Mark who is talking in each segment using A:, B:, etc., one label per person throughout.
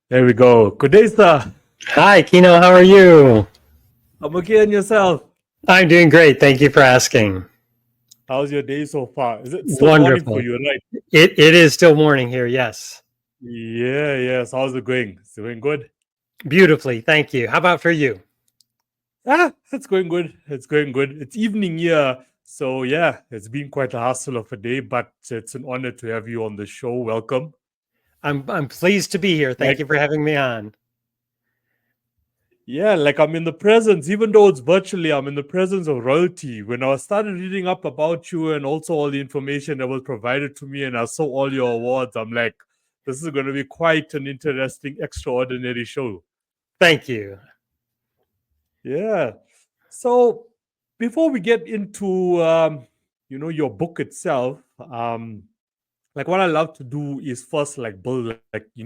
A: There we go. Good day, sir.
B: Hi, Kino. How are you?
A: I'm okay, and yourself?
B: I'm doing great. Thank you for asking.
A: How's your day so far? Is it still morning for
B: Wonderful.
A: you, right?
B: It is still morning here. Yes.
A: Yeah, yes. How's it going? It's going good.
B: Beautifully. Thank you. How about for you?
A: It's going good. It's going good. It's evening here. So, yeah, it's been quite a hustle of a day, but it's an honor to have you on the show. Welcome.
B: I'm pleased to be here. Thank
A: Like,
B: you for having me on.
A: yeah, like I'm in the presence, even though it's virtually, I'm in the presence of royalty. When I started reading up about you and also all the information that was provided to me, and I saw all your awards, I'm like, this is going to be quite an interesting, extraordinary show.
B: Thank you.
A: Yeah. So before we get into, your book itself, like what I love to do is first like build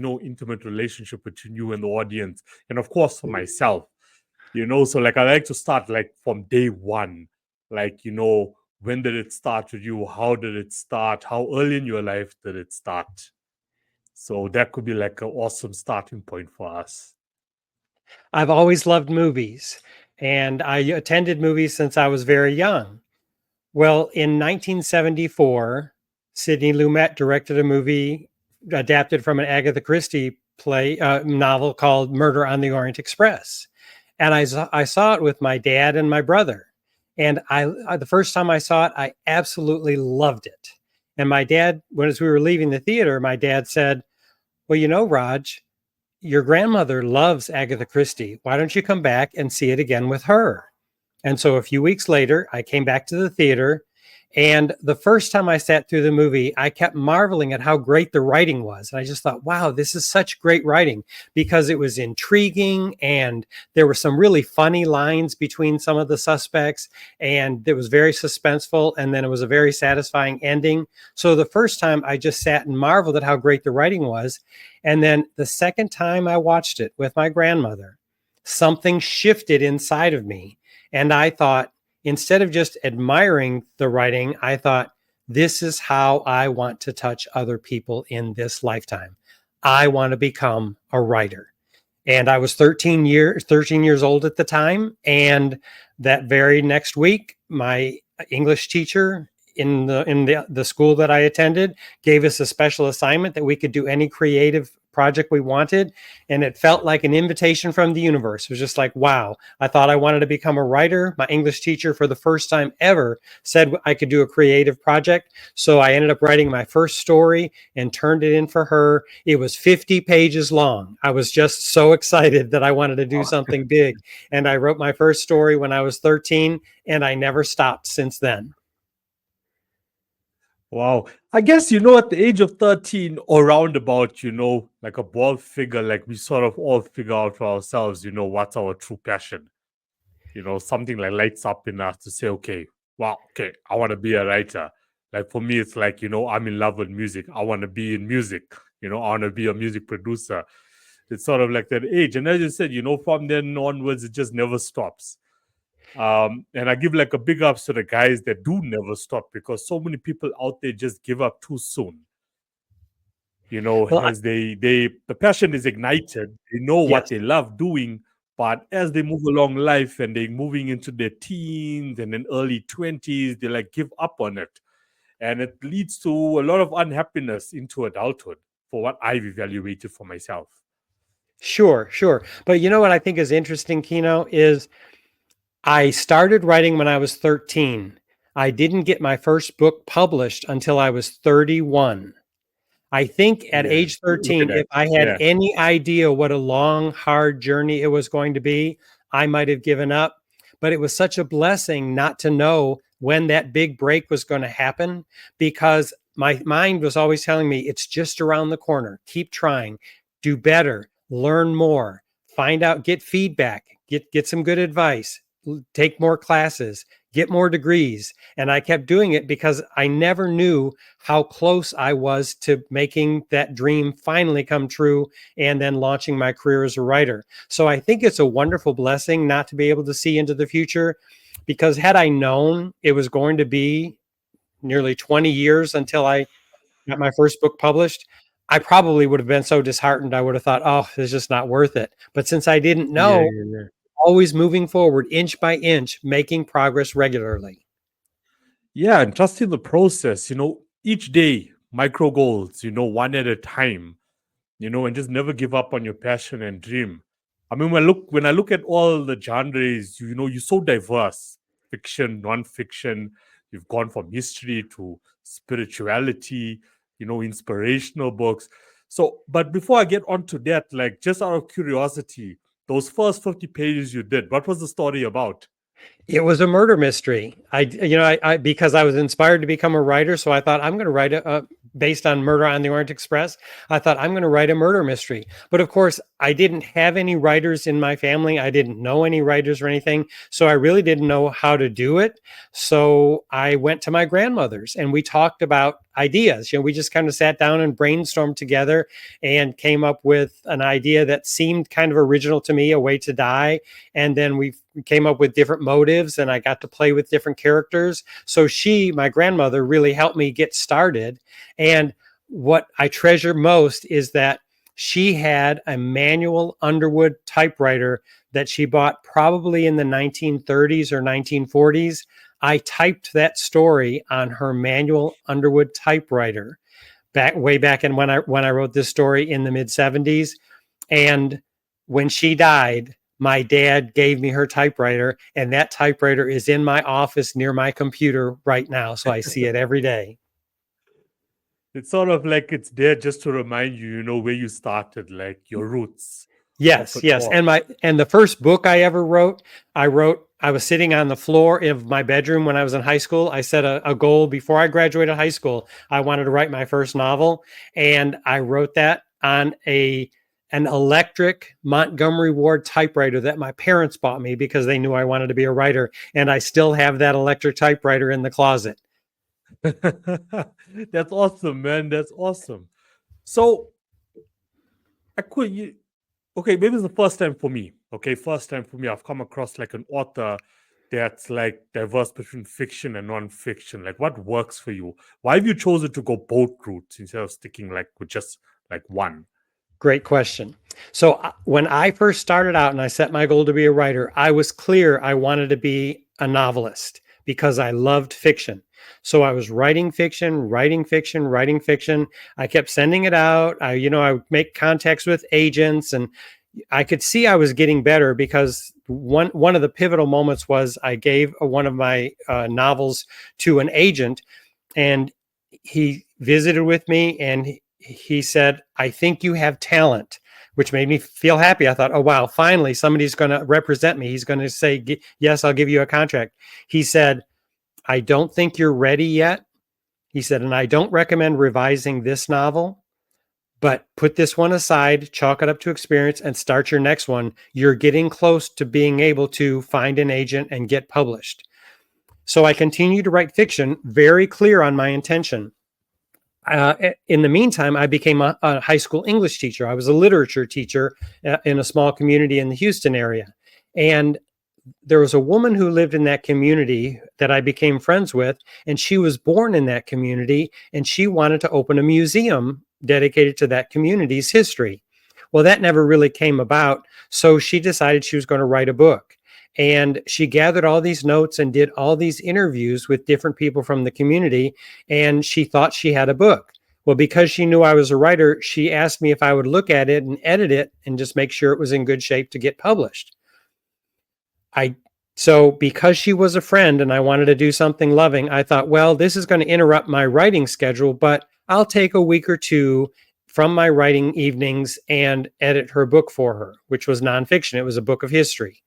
A: intimate relationship between you and the audience, and of course for myself. So like I like to start like from day one, like when did it start with you? How did it start? How early in your life did it start? So that could be like an awesome starting point for us.
B: I've always loved movies, and I attended movies since I was very young. Well, in 1974, Sidney Lumet directed a movie adapted from an Agatha Christie novel called Murder on the Orient Express. And I saw it with my dad and my brother. And the first time I saw it, I absolutely loved it. And my dad, as we were leaving the theater, my dad said, well, Raj, your grandmother loves Agatha Christie. Why don't you come back and see it again with her? And so a few weeks later, I came back to the theater. And the first time I sat through the movie, I kept marveling at how great the writing was. And I just thought, wow, this is such great writing, because it was intriguing and there were some really funny lines between some of the suspects, and it was very suspenseful. And then it was a very satisfying ending. So the first time I just sat and marveled at how great the writing was. And then the second time I watched it with my grandmother, something shifted inside of me. And I thought, instead of just admiring the writing, I thought, this is how I want to touch other people in this lifetime. I want to become a writer. And I was 13 years old at the time. And that very next week, my English teacher in the school that I attended gave us a special assignment that we could do any creative project we wanted. And it felt like an invitation from the universe. It was just like, wow, I thought I wanted to become a writer. My English teacher, for the first time ever, said I could do a creative project. So I ended up writing my first story and turned it in for her. It was 50 pages long. I was just so excited that I wanted to do something big. And I wrote my first story when I was 13, and I never stopped since then.
A: Wow. I guess, at the age of 13 or roundabout, like a bald figure, like we sort of all figure out for ourselves, what's our true passion. Something like lights up in us to say, okay, wow, okay, I want to be a writer. Like for me, it's like, I'm in love with music. I want to be in music. I want to be a music producer. It's sort of like that age. And as you said, from then onwards, it just never stops. And I give like a big ups to the guys that do never stop, because so many people out there just give up too soon.
B: Well,
A: As the passion is ignited, they know what
B: yes.
A: they love doing, but as they move along life and they're moving into their teens and then early 20s, they like give up on it. And it leads to a lot of unhappiness into adulthood, for what I've evaluated for myself.
B: Sure. But what I think is interesting, Kino, is I started writing when I was 13. I didn't get my first book published until I was 31. I think at
A: Yeah.
B: age
A: Look at
B: 13,
A: that.
B: if I had
A: Yeah.
B: any idea what a long, hard journey it was going to be, I might have given up. But it was such a blessing not to know when that big break was going to happen, because my mind was always telling me, it's just around the corner. Keep trying, do better, learn more, find out, get feedback, get some good advice, take more classes, get more degrees. And I kept doing it because I never knew how close I was to making that dream finally come true and then launching my career as a writer. So I think it's a wonderful blessing not to be able to see into the future, because had I known it was going to be nearly 20 years until I got my first book published, I probably would have been so disheartened. I would have thought, oh, it's just not worth it. But since I didn't
A: Yeah,
B: know,
A: yeah, yeah.
B: always moving forward, inch by inch, making progress regularly.
A: Yeah, and trust in the process, each day, micro goals, one at a time, and just never give up on your passion and dream. I mean, when I look at all the genres, you're so diverse. Fiction, non-fiction, you've gone from history to spirituality, inspirational books. So, but before I get onto that, like just out of curiosity, those first 50 pages you did, what was the story about?
B: It was a murder mystery. I because I was inspired to become a writer, so I thought I'm going to write based on Murder on the Orient Express. I thought I'm going to write a murder mystery. But of course, I didn't have any writers in my family. I didn't know any writers or anything, so I really didn't know how to do it. So I went to my grandmother's and we talked about ideas. We just kind of sat down and brainstormed together and came up with an idea that seemed kind of original to me, A Way to Die. And then we came up with different motives and I got to play with different characters. So my grandmother, really helped me get started. And what I treasure most is that she had a manual Underwood typewriter that she bought probably in the 1930s or 1940s. I typed that story on her manual Underwood typewriter way back in when I wrote this story in the mid 70s. And when she died, my dad gave me her typewriter, and that typewriter is in my office near my computer right now. So I see it every day.
A: It's sort of like it's there just to remind you, where you started, like your roots of
B: Yes,
A: it
B: yes.
A: all.
B: And the first book I ever wrote, I was sitting on the floor of my bedroom when I was in high school. I set a goal before I graduated high school. I wanted to write my first novel, and I wrote that on an electric Montgomery Ward typewriter that my parents bought me because they knew I wanted to be a writer. And I still have that electric typewriter in the closet.
A: That's awesome, man. That's awesome. So I could you okay, maybe it's the first time for me. Okay, first time for me. I've come across like an author that's like diverse between fiction and non-fiction. Like what works for you? Why have you chosen to go both routes instead of sticking like with just like one?
B: Great question. So when I first started out and I set my goal to be a writer, I was clear I wanted to be a novelist because I loved fiction. So I was writing fiction, writing fiction, writing fiction. I kept sending it out. I would make contacts with agents, and I could see I was getting better because one of the pivotal moments was I gave one of my novels to an agent, and he visited with me and he said, I think you have talent, which made me feel happy. I thought, oh, wow, finally somebody's going to represent me. He's going to say, yes, I'll give you a contract. He said, I don't think you're ready yet. He said, and I don't recommend revising this novel, but put this one aside, chalk it up to experience, and start your next one. You're getting close to being able to find an agent and get published. So I continued to write fiction, very clear on my intention. In the meantime, I became a high school English teacher. I was a literature teacher in a small community in the Houston area. And there was a woman who lived in that community that I became friends with, and she was born in that community, and she wanted to open a museum dedicated to that community's history. Well, that never really came about, so she decided she was going to write a book. And she gathered all these notes and did all these interviews with different people from the community, and she thought she had a book. Well, because she knew I was a writer, she asked me if I would look at it and edit it and just make sure it was in good shape to get published. So because she was a friend and I wanted to do something loving, I thought, well, this is going to interrupt my writing schedule, but I'll take a week or two from my writing evenings and edit her book for her, which was nonfiction. It was a book of history.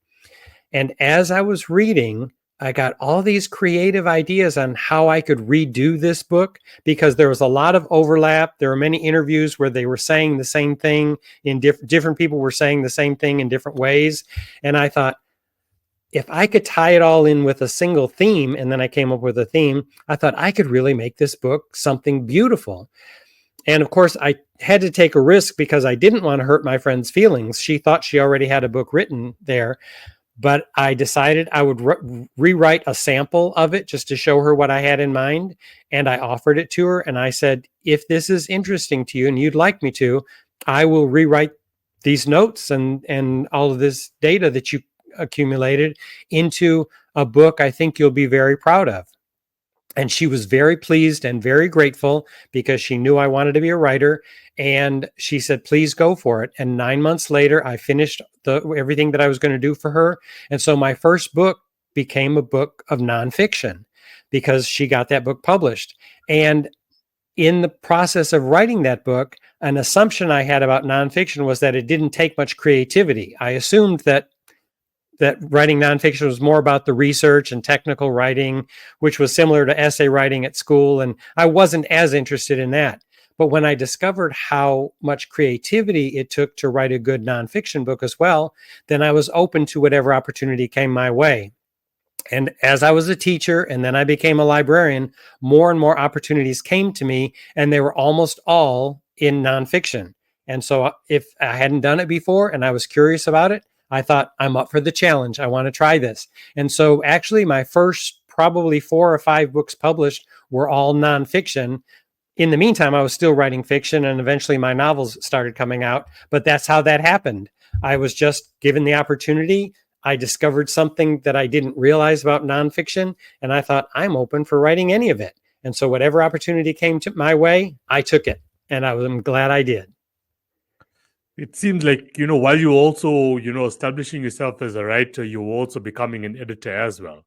B: And as I was reading, I got all these creative ideas on how I could redo this book because there was a lot of overlap. There were many interviews where they were saying the same thing in different people were saying the same thing in different ways. And I thought, if I could tie it all in with a single theme, and then I came up with a theme, I thought I could really make this book something beautiful. And of course, I had to take a risk because I didn't want to hurt my friend's feelings. She thought she already had a book written there. but I decided I would rewrite a sample of it just to show her what I had in mind. And I offered it to her. And I said, if this is interesting to you and you'd like me to, I will rewrite these notes and all of this data that you accumulated into a book I think you'll be very proud of. And she was very pleased and very grateful because she knew I wanted to be a writer. And she said, please go for it. And 9 months later, I finished everything that I was going to do for her. And so my first book became a book of nonfiction because she got that book published. And in the process of writing that book, an assumption I had about nonfiction was that it didn't take much creativity. I assumed that writing nonfiction was more about the research and technical writing, which was similar to essay writing at school. And I wasn't as interested in that. But when I discovered how much creativity it took to write a good nonfiction book as well, then I was open to whatever opportunity came my way. And as I was a teacher and then I became a librarian, more and more opportunities came to me, and they were almost all in nonfiction. And so if I hadn't done it before and I was curious about it, I thought, I'm up for the challenge. I want to try this. And so actually my first probably 4 or 5 books published were all nonfiction. In the meantime, I was still writing fiction, and eventually my novels started coming out. But that's how that happened. I was just given the opportunity. I discovered something that I didn't realize about nonfiction, and I thought, I'm open for writing any of it. And so whatever opportunity came to my way, I took it, and I'm glad I did.
A: It seems like, while you also, establishing yourself as a writer, you're also becoming an editor as well.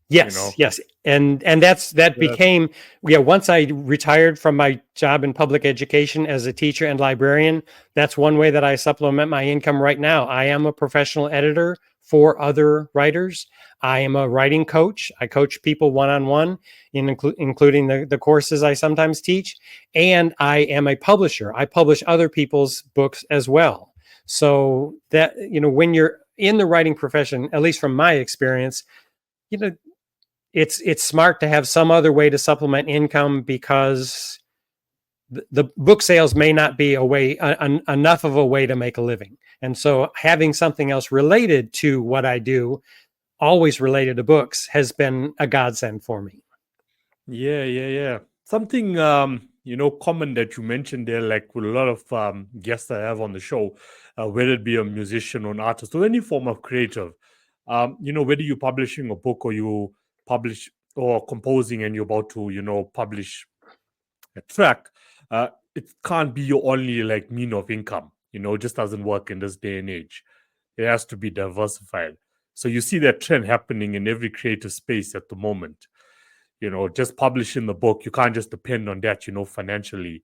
B: Yes, yes. And that became, once I retired from my job in public education as a teacher and librarian, that's one way that I supplement my income right now. I am a professional editor for other writers. I am a writing coach. I coach people one-on-one, including the courses I sometimes teach. And I am a publisher. I publish other people's books as well. So that, when you're in the writing profession, at least from my experience, it's smart to have some other way to supplement income, because the book sales may not be enough of a way to make a living. And so having something else related to what I do, always related to books, has been a godsend for me.
A: Yeah. Something, common that you mentioned there, like with a lot of guests I have on the show, whether it be a musician or an artist or any form of creative, whether you're publishing a book or you publish or composing and you're about to, publish a track, it can't be your only mean of income. It just doesn't work in this day and age. It has to be diversified. So you see that trend happening in every creative space at the moment. Just publishing the book, you can't just depend on that, financially.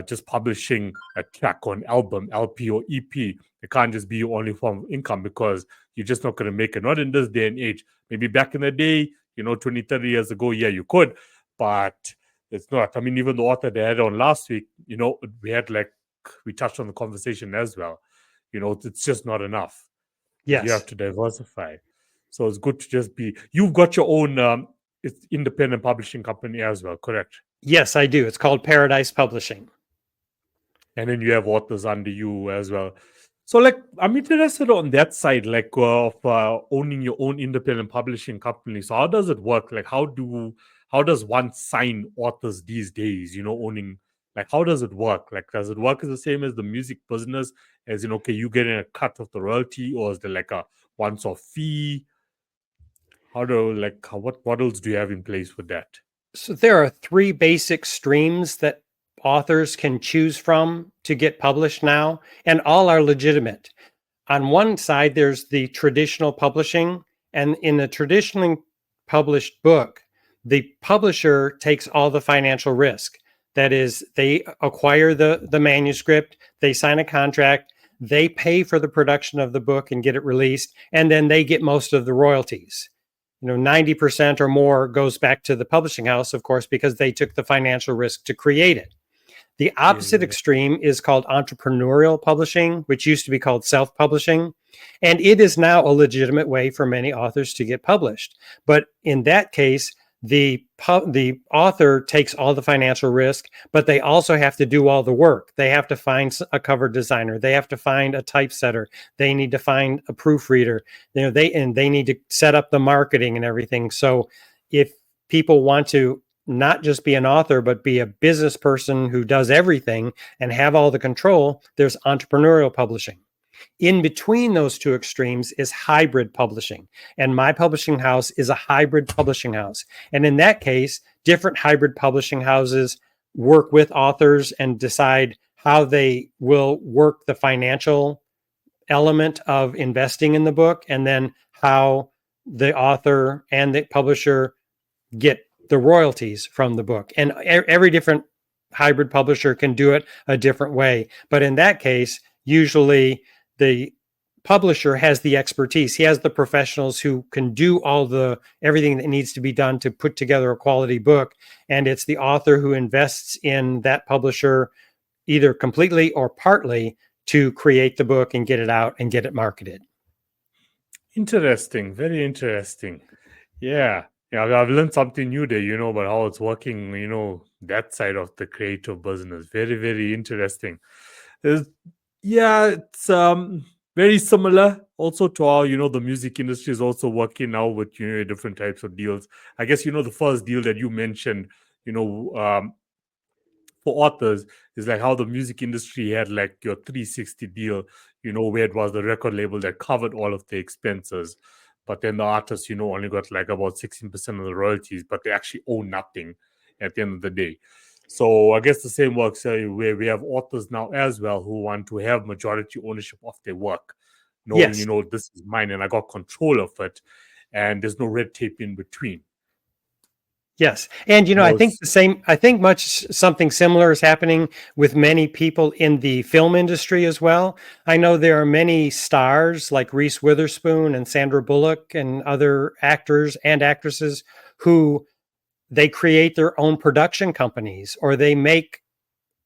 A: Just publishing a track or an album, LP or EP, it can't just be your only form of income, because you're just not going to make it. Not in this day and age. Maybe back in the day, 20, 30 years ago, yeah, you could, but it's not. I mean, even the author they had on last week, we touched on the conversation as well. It's just not enough.
B: Yes.
A: You have to diversify. So it's good to just you've got your own it's independent publishing company as well, correct?
B: Yes, I do. It's called Paradise Publishing.
A: And then you have authors under you as well. So I'm interested on that side, of owning your own independent publishing company. So how does it work? How does one sign authors these days, owning, how does it work? Does it work as the same as the music business, as in, okay, you getting a cut of the royalty, or is there a once-off fee? What models do you have in place for that?
B: So there are 3 basic streams that authors can choose from to get published now, and all are legitimate. On one side, there's the traditional publishing, and in the traditionally published book, the publisher takes all the financial risk. That is, they acquire the manuscript, they sign a contract, they pay for the production of the book and get it released, and then they get most of the royalties. 90% or more goes back to the publishing house, of course, because they took the financial risk to create it. The opposite extreme is called entrepreneurial publishing, which used to be called self-publishing. And it is now a legitimate way for many authors to get published. But in that case, the author takes all the financial risk, but they also have to do all the work. They have to find a cover designer. They have to find a typesetter. They need to find a proofreader. They need to set up the marketing and everything. So if people want to not just be an author, but be a business person who does everything and have all the control, there's entrepreneurial publishing. In between those two extremes is hybrid publishing. And my publishing house is a hybrid publishing house. And in that case, different hybrid publishing houses work with authors and decide how they will work the financial element of investing in the book, and then how the author and the publisher get the royalties from the book. And every different hybrid publisher can do it a different way. But in that case, usually the publisher has the expertise. He has the professionals who can do everything that needs to be done to put together a quality book. And it's the author who invests in that publisher either completely or partly to create the book and get it out and get it marketed.
A: Interesting. Very interesting. Yeah. Yeah, I've learned something new there, about how it's working, that side of the creative business. Very, very interesting. It's very similar also to how, the music industry is also working now with, different types of deals. I guess, the first deal that you mentioned, for authors is like how the music industry had like your 360 deal, where it was the record label that covered all of the expenses. But then the artists, only got like about 16% of the royalties, but they actually own nothing at the end of the day. So I guess the same works where we have authors now as well who want to have majority ownership of their work, knowing,
B: Yes.
A: this is mine and I got control of it, and there's no red tape in between.
B: Yes. And, I think something similar is happening with many people in the film industry as well. I know there are many stars like Reese Witherspoon and Sandra Bullock and other actors and actresses who they create their own production companies, or they make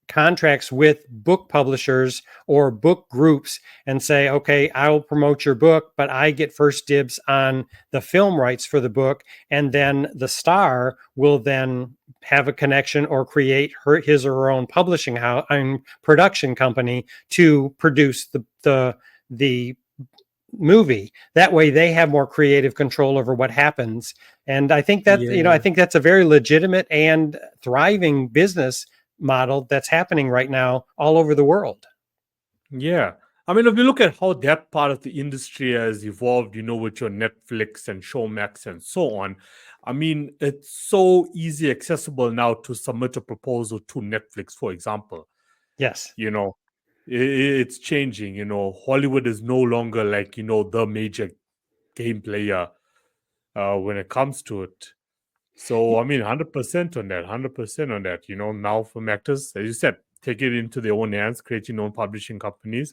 B: contracts with book publishers or book groups and say, okay, I will promote your book, but I get first dibs on the film rights for the book. And then the star will then have a connection or create his or her own publishing house and production company to produce the movie. That way they have more creative control over what happens. And I think that, I think that's a very legitimate and thriving business model that's happening right now all over the world.
A: Yeah. I mean, if you look at how that part of the industry has evolved, with your Netflix and Showmax and so on, I mean, it's so easy accessible now to submit a proposal to Netflix, for example.
B: Yes.
A: It's changing, Hollywood is no longer like, the major game player when it comes to it. So, I mean, 100% on that, 100% on that, now from actors, as you said, take it into their own hands, creating their own publishing companies.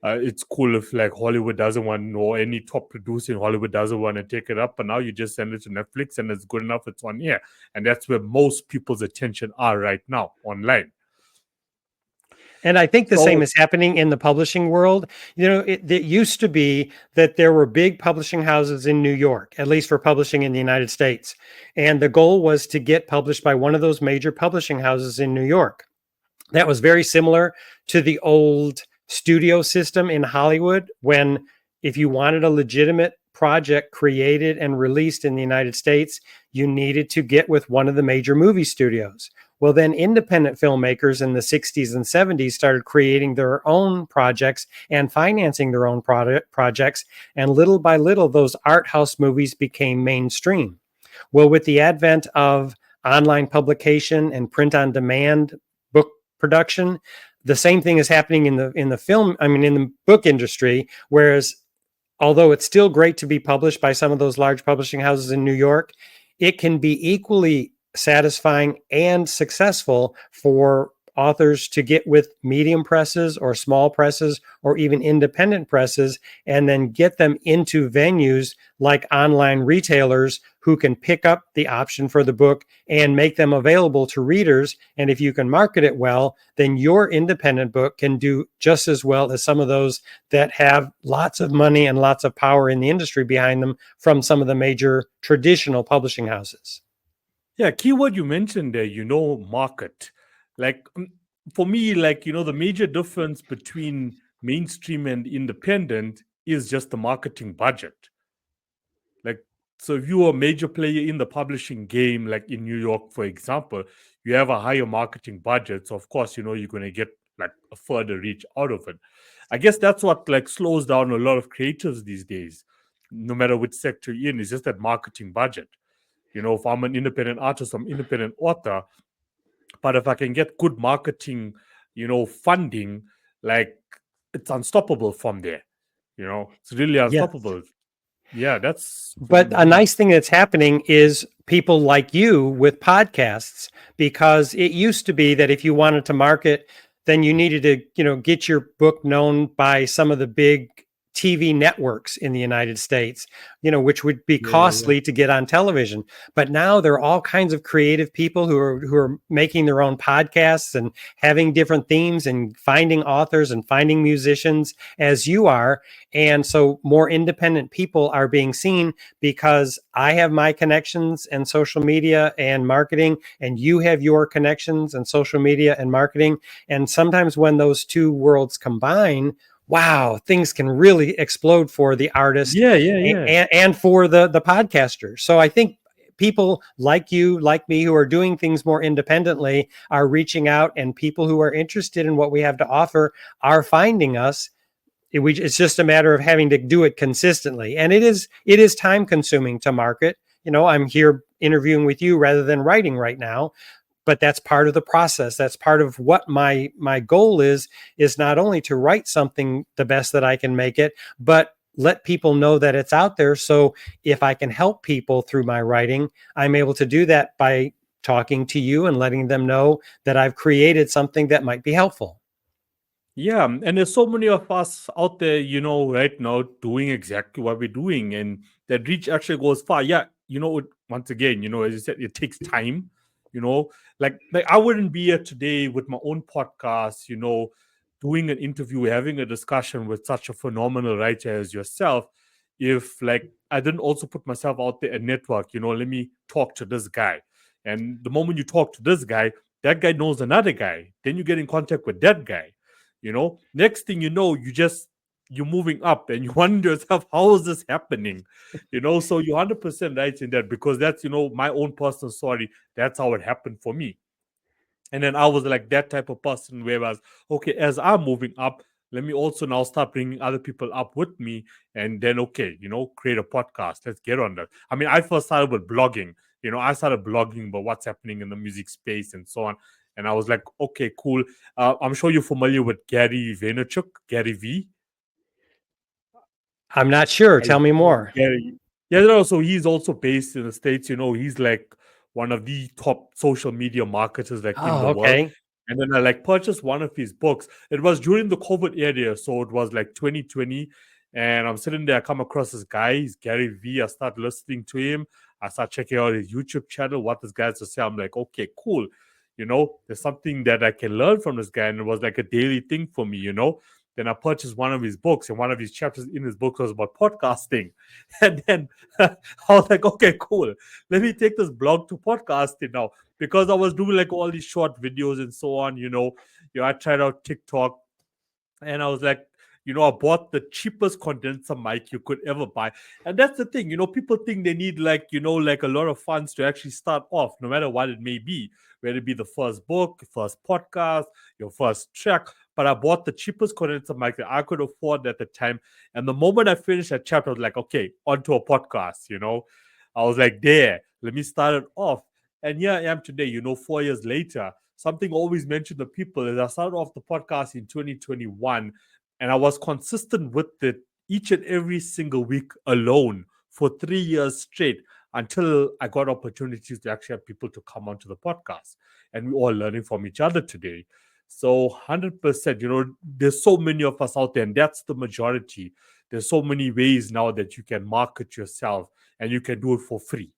A: It's cool if like Hollywood doesn't want, or any top producer in Hollywood doesn't want to take it up, but now you just send it to Netflix and it's good enough, it's on here. And that's where most people's attention are right now, online.
B: And I think the same is happening in the publishing world. It used to be that there were big publishing houses in New York, at least for publishing in the United States. And the goal was to get published by one of those major publishing houses in New York. That was very similar to the old studio system in Hollywood, when if you wanted a legitimate project created and released in the United States, you needed to get with one of the major movie studios. Well, then independent filmmakers in the 60s and 70s started creating their own projects and financing their own projects. And little by little, those art house movies became mainstream. Well, with the advent of online publication and print on demand book production, the same thing is happening in the book industry. Whereas, although it's still great to be published by some of those large publishing houses in New York, it can be equally satisfying and successful for authors to get with medium presses or small presses or even independent presses, and then get them into venues like online retailers who can pick up the option for the book and make them available to readers. And if you can market it well, then your independent book can do just as well as some of those that have lots of money and lots of power in the industry behind them from some of the major traditional publishing houses.
A: Yeah, keyword you mentioned there, market. Like for me, like, the major difference between mainstream and independent is just the marketing budget. Like, so if you're a major player in the publishing game, like in New York, for example, you have a higher marketing budget. So of course, you're going to get like a further reach out of it. I guess that's what like slows down a lot of creators these days, no matter which sector you're in, is just that marketing budget. If I'm an independent artist, I'm independent author, but if I can get good marketing, funding, like it's unstoppable from there. It's really
B: Yes.
A: unstoppable. Yeah, that's for
B: But a
A: me.
B: nice thing that's happening is people like you with podcasts, because it used to be that if you wanted to market, then you needed to, get your book known by some of the big TV networks in the United States, which would be
A: Yeah, yeah, yeah.
B: costly to get on television. But now there are all kinds of creative people who are making their own podcasts and having different themes and finding authors and finding musicians as you are. And so more independent people are being seen because I have my connections and social media and marketing, and you have your connections and social media and marketing. And sometimes when those two worlds combine, wow, things can really explode for the artist
A: Yeah, yeah, yeah.
B: and for the podcaster. So I think people like you, like me, who are doing things more independently are reaching out, and people who are interested in what we have to offer are finding us. It's just a matter of having to do it consistently, and it is time consuming to market. I'm here interviewing with you rather than writing right now, but that's part of the process. That's part of what my goal is not only to write something the best that I can make it, but let people know that it's out there. So if I can help people through my writing, I'm able to do that by talking to you and letting them know that I've created something that might be helpful.
A: Yeah, and there's so many of us out there, right now doing exactly what we're doing, and that reach actually goes far. Yeah, once again, as you said, it takes time. You know, like I wouldn't be here today with my own podcast, doing an interview, having a discussion with such a phenomenal writer as yourself, if like I didn't also put myself out there and network. Let me talk to this guy, and the moment you talk to this guy, that guy knows another guy. Then you get in contact with that guy. Next thing you know, you're moving up, and you wonder yourself, how is this happening? So you're 100% right in that, because that's my own personal story. That's how it happened for me. And then I was like that type of person, whereas, okay, as I'm moving up, let me also now start bringing other people up with me, and then okay, create a podcast. Let's get on that. I mean, I first started with blogging. I started blogging about what's happening in the music space and so on. And I was like, okay, cool. I'm sure you're familiar with Gary Vaynerchuk, Gary V.
B: I'm not sure.
A: I
B: Tell me more.
A: Gary. Yeah, no, so he's also based in the States. He's like one of the top social media marketers like in the
B: Oh,
A: world.
B: okay.
A: And then I like purchased one of his books. It was during the COVID era, so it was like 2020. And I'm sitting there, I come across this guy, he's Gary V. I start listening to him. I start checking out his YouTube channel, what this guy has to say. I'm like, okay, cool. There's something that I can learn from this guy. And it was like a daily thing for me. Then I purchased one of his books, and one of his chapters in his book was about podcasting. And then I was like, okay, cool. Let me take this blog to podcasting now, because I was doing like all these short videos and so on. I tried out TikTok, and I was like, I bought the cheapest condenser mic you could ever buy. And that's the thing, people think they need like, like a lot of funds to actually start off, no matter what it may be, whether it be the first book, first podcast, your first track. But I bought the cheapest condenser mic that I could afford at the time. And the moment I finished that chapter, I was like, okay, onto a podcast. I was like, there, let me start it off. And here I am today, 4 years later. Something always mentioned to people is I started off the podcast in 2021, and I was consistent with it each and every single week alone for 3 years straight, until I got opportunities to actually have people to come onto the podcast. And we're all learning from each other today. So 100%, there's so many of us out there, and that's the majority. There's so many ways now that you can market yourself, and you can do it for free.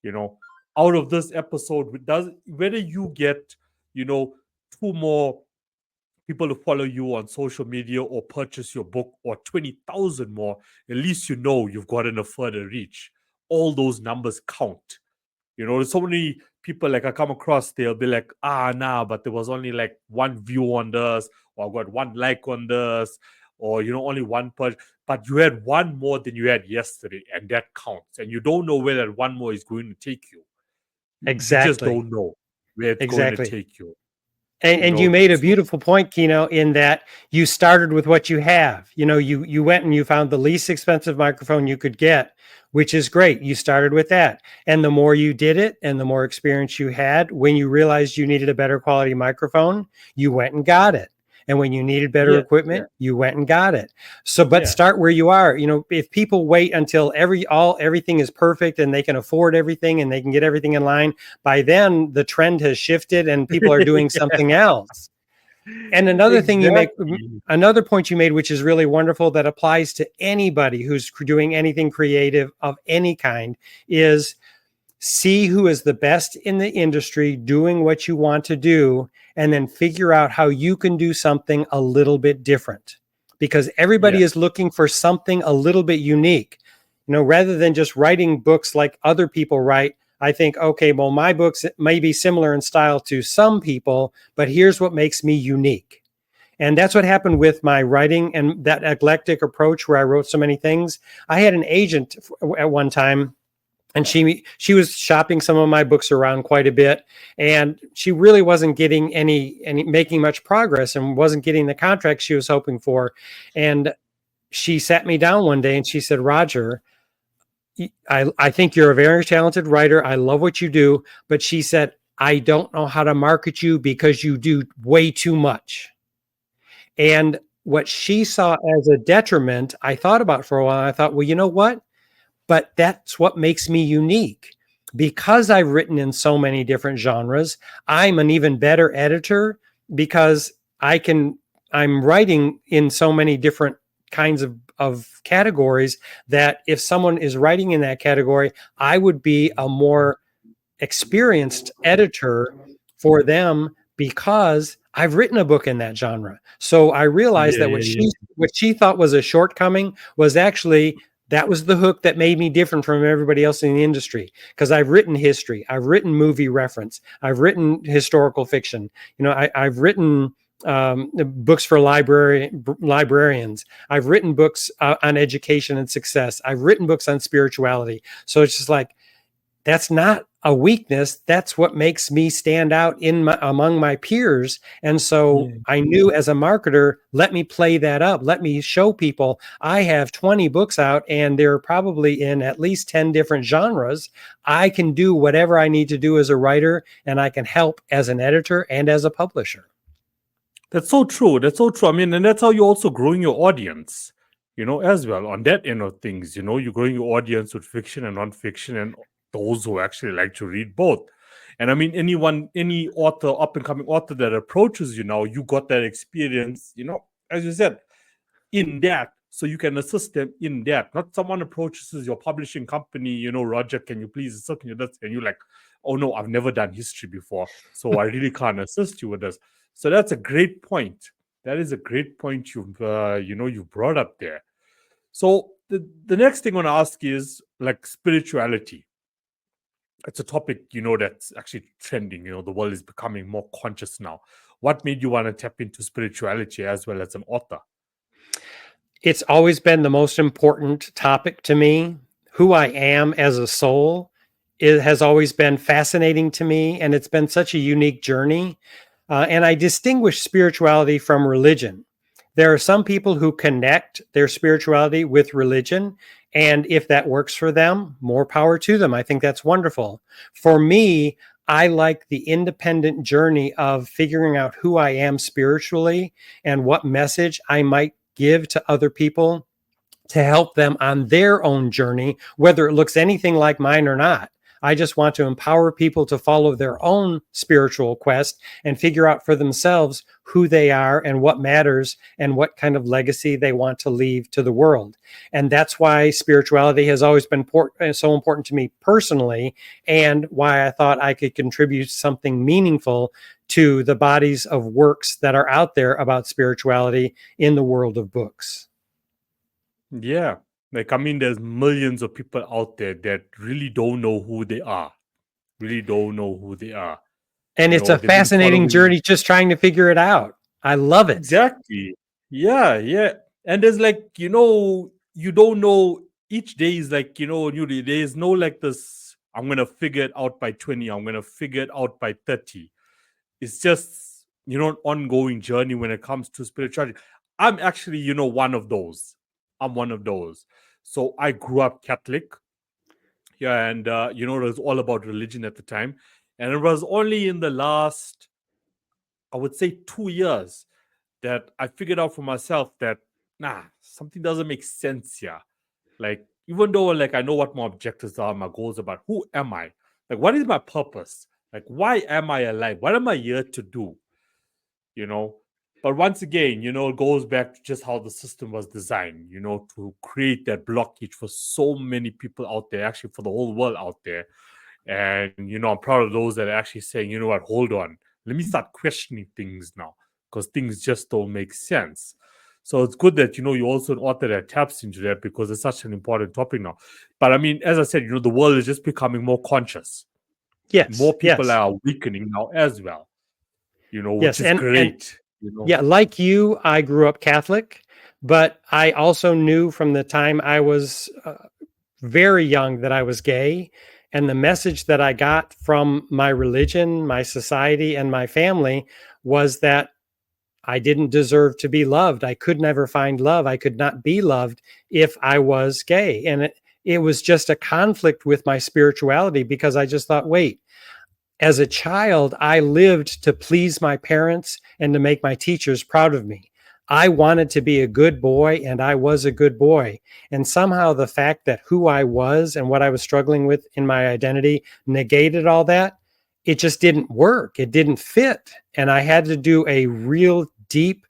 A: you know Out of this episode, does whether you get two more people to follow you on social media, or purchase your book, or 20,000 more, at least you've gotten a further reach. All those numbers count. You know, so many people like I come across, they'll be like, nah, but there was only like one view on this, or I got one like on this, or only one person. But you had one more than you had yesterday, and that counts. And you don't know where that one more is going to take you. You just
B: Exactly.
A: don't know where it's going to
B: Exactly.
A: take you.
B: And you made a beautiful point, Kino, in that you started with what you have. You went and you found the least expensive microphone you could get, which is great. You started with that. And the more you did it and the more experience you had, when you realized you needed a better quality microphone, you went and got it. And when you needed better equipment, you went and got it. So, but start where you are. If people wait until everything is perfect and they can afford everything and they can get everything in line, by then the trend has shifted and people are doing something else. And another thing you make, another point you made, which is really wonderful, that applies to anybody who's doing anything creative of any kind, is see who is the best in the industry doing what you want to do, and then figure out how you can do something a little bit different, because everybody is looking for something a little bit unique. Rather than just writing books like other people write, I think, okay, well, my books may be similar in style to some people, but here's what makes me unique. And that's what happened with my writing and that eclectic approach where I wrote so many things. I had an agent at one time, and she was shopping some of my books around quite a bit, and she really wasn't getting any making much progress and wasn't getting the contracts she was hoping for. And she sat me down one day and she said, Roger, I think you're a very talented writer. I love what you do. But she said, I don't know how to market you because you do way too much. And what she saw as a detriment, I thought about for a while. I thought, well, you know what? But that's what makes me unique. Because I've written in so many different genres, I'm an even better editor because I'm writing in so many different kinds of categories, that if someone is writing in that category, I would be a more experienced editor for them because I've written a book in that genre. So I realized that what she thought was a shortcoming was actually, that was the hook that made me different from everybody else in the industry, because I've written history, I've written movie reference, I've written historical fiction. I've written books for librarians. I've written books on education and success. I've written books on spirituality. So it's just like, that's not a weakness. That's what makes me stand out among my peers. And so I knew, as a marketer, let me play that up. Let me show people I have 20 books out and they're probably in at least 10 different genres. I can do whatever I need to do as a writer, and I can help as an editor and as a publisher.
A: That's so true. That's so true. I mean, and that's how you're also growing your audience, as well. On that end of things, you're growing your audience with fiction and nonfiction, and those who actually like to read both. And I mean, any author, up and coming author that approaches you now, you got that experience, as you said, in that, so you can assist them in that. Not someone approaches your publishing company, Roger, can you please assist me with this? And you're like, oh no, I've never done history before, so I really can't assist you with this. So that's a great point. That is a great point you've you brought up there. So the next thing I want to ask is like spirituality. It's a topic, that's actually trending. The world is becoming more conscious now. What made you want to tap into spirituality as well as an author?
B: It's always been the most important topic to me. Who I am as a soul, it has always been fascinating to me, and it's been such a unique journey. And I distinguish spirituality from religion. There are some people who connect their spirituality with religion, and if that works for them, more power to them. I think that's wonderful. For me, I like the independent journey of figuring out who I am spiritually and what message I might give to other people to help them on their own journey, whether it looks anything like mine or not. I just want to empower people to follow their own spiritual quest and figure out for themselves who they are and what matters and what kind of legacy they want to leave to the world. And that's why spirituality has always been so important to me personally, and why I thought I could contribute something meaningful to the bodies of works that are out there about spirituality in the world of books.
A: Yeah. Like, I mean, there's millions of people out there that really don't know who they are. really don't know who they are.
B: And it's a
A: They've been
B: fascinating
A: following.
B: journey just trying to figure it out. I love it.
A: Exactly. Yeah, yeah. And there's like, you don't know, each day is like, new day. There's no like this, I'm gonna figure it out by 20, I'm gonna figure it out by 30. It's just, an ongoing journey when it comes to spirituality. I'm actually, one of those. I'm one of those. So I grew up Catholic. Yeah, and it was all about religion at the time. And it was only in the last, I would say, 2 years that I figured out for myself that something doesn't make sense here. Like, even though like I know what my objectives are, my goals are, but who am I? Like, what is my purpose? Like, why am I alive? What am I here to do? You know? But once again, it goes back to just how the system was designed, to create that blockage for so many people out there, actually for the whole world out there. And, I'm proud of those that are actually saying, you know what, hold on, let me start questioning things now because things just don't make sense. So it's good that, you're also an author that taps into that because it's such an important topic now. But I mean, as I said, the world is just becoming more conscious.
B: Yes,
A: More people
B: yes,
A: are awakening now as well, which
B: yes.
A: is
B: And
A: great,
B: yeah, like you, I grew up Catholic, but I also knew from the time I was very young that I was gay. And the message that I got from my religion, my society, and my family was that I didn't deserve to be loved. I could never find love. I could not be loved if I was gay. And it was just a conflict with my spirituality because I just thought, wait, as a child, I lived to please my parents and to make my teachers proud of me. I wanted to be a good boy, and I was a good boy. And somehow the fact that who I was and what I was struggling with in my identity negated all that. It just didn't work. It didn't fit. And I had to do a real deep,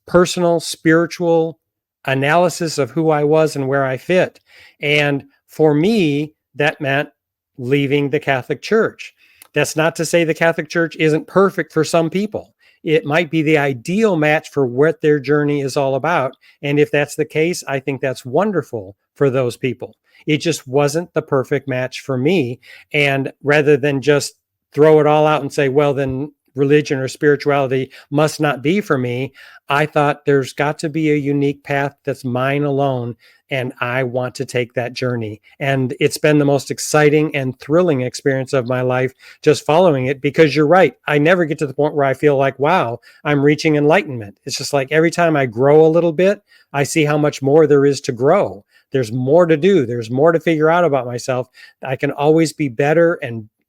B: personal, spiritual analysis of who I was and where I fit. And for me, that meant leaving the Catholic Church. That's not to say the Catholic Church isn't perfect for some people. It might be the ideal match for what their journey is all about. And if that's the case, I think that's wonderful for those people. It just wasn't the perfect match for me. And rather than just throw it all out and say, well, then religion or spirituality must not be for me, I thought there's got to be a unique path that's mine alone. And I want to take that journey. And it's been the most exciting and thrilling experience of my life just following it, because you're right. I never get to the point where I feel like, wow, I'm reaching enlightenment. It's just like every time I grow a little bit, I see how much more there is to grow. There's more to do. There's more to figure out about myself. I can always be better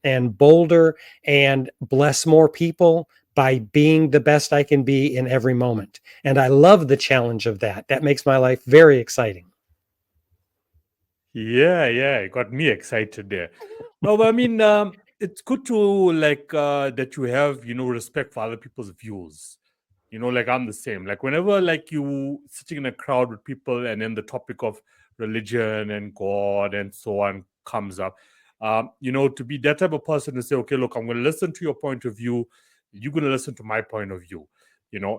B: and bolder and bless more people by being the best I can be in every moment. And I love the challenge of that. That makes my life very exciting.
A: Yeah, yeah, it got me excited there. No, but I mean, it's good to like that you have, respect for other people's views. Like I'm the same. Like whenever like you sitting in a crowd with people and then the topic of religion and God and so on comes up, to be that type of person to say, okay, look, I'm going to listen to your point of view. You're going to listen to my point of view,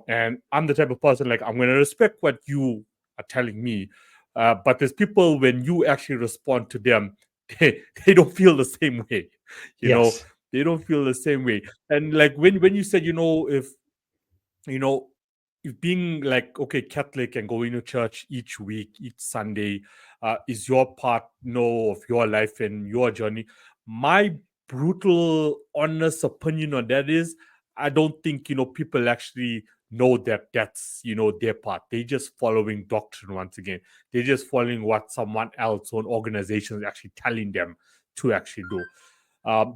A: and I'm the type of person like I'm going to respect what you are telling me. But there's people when you actually respond to them, they don't feel the same way, you know,
B: Yes.
A: they don't feel the same way. And like when you said, you know, if being like, okay, Catholic and going to church each week, each Sunday, is your part, of your life and your journey. My brutal, honest opinion on that is, I don't think, people actually know that that's, their part. They're just following doctrine once again. They're just following what someone else or an organization is actually telling them to actually do.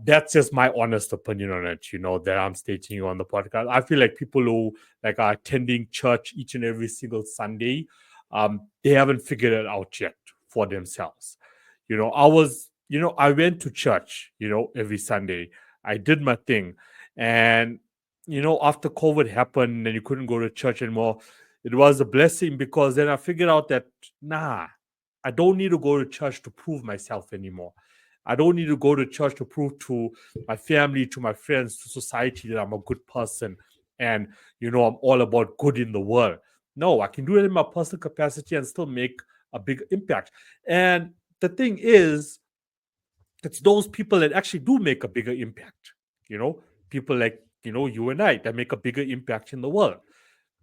A: That's just my honest opinion on it, that I'm stating on the podcast. I feel like people who like are attending church each and every single Sunday, they haven't figured it out yet for themselves. I went to church, every Sunday. I did my thing. And, after COVID happened and you couldn't go to church anymore, it was a blessing because then I figured out that, I don't need to go to church to prove myself anymore. I don't need to go to church to prove to my family, to my friends, to society that I'm a good person and, I'm all about good in the world. No, I can do it in my personal capacity and still make a big impact. And the thing is, it's those people that actually do make a bigger impact. People like you and I that make a bigger impact in the world.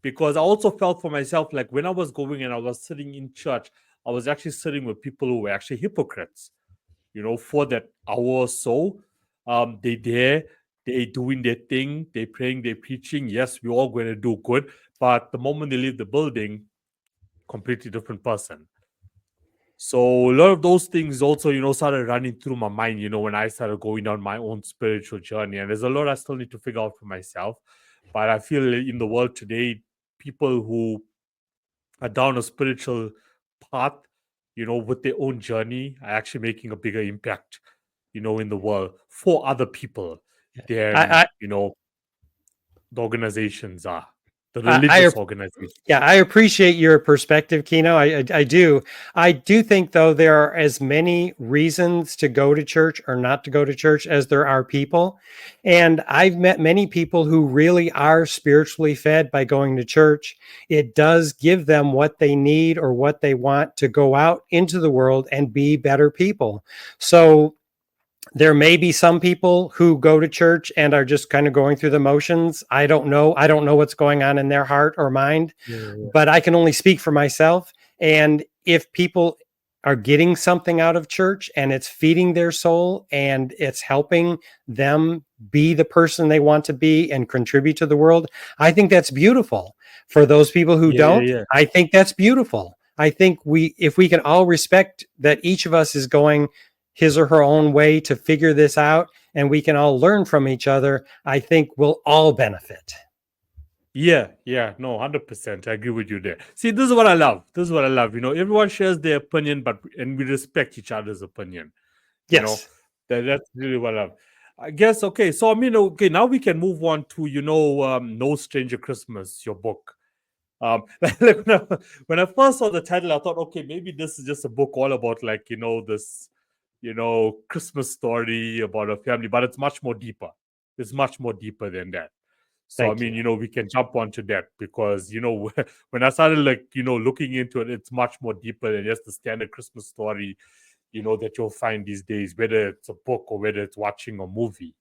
A: Because I also felt for myself, like when I was going and I was sitting in church, I was actually sitting with people who were actually hypocrites. For that hour or so, they doing their thing, they praying, they preaching. Yes, we're all going to do good, but the moment they leave the building, completely different person. So a lot of those things also, started running through my mind, when I started going on my own spiritual journey. And there's a lot I still need to figure out for myself. But I feel in the world today, people who are down a spiritual path, with their own journey, are actually making a bigger impact, in the world for other people than,
B: I,
A: the organizations are, the
B: I
A: religious organizations.
B: Yeah, I appreciate your perspective, Kino. I do. I do think, though, there are as many reasons to go to church or not to go to church as there are people. And I've met many people who really are spiritually fed by going to church. It does give them what they need or what they want to go out into the world and be better people. So there may be some people who go to church and are just kind of going through the motions. I don't know. I don't know what's going on in their heart or mind,
A: Yeah,
B: but I can only speak for myself. And if people are getting something out of church and it's feeding their soul and it's helping them be the person they want to be and contribute to the world, I think that's beautiful. For those people who
A: yeah, yeah,
B: don't,
A: yeah.
B: I think that's beautiful. I think if we can all respect that each of us is going his or her own way to figure this out and we can all learn from each other, I think we'll all benefit.
A: Yeah, no, 100%. I agree with you there. See, this is what I love. This is what I love. Everyone shares their opinion, and we respect each other's opinion. You know,
B: Yes.
A: that's really what I love. I guess, okay. So, I mean, okay, now we can move on to, No Stranger Christmas, your book. Like when I first saw the title, I thought, okay, maybe this is just a book all about like, this, Christmas story about a family, but it's much more deeper. It's much more deeper than that. So, I
B: Thank
A: mean,
B: you.
A: we can jump onto that because, when I started like, looking into it, it's much more deeper than just the standard Christmas story, that you'll find these days, whether it's a book or whether it's watching a movie.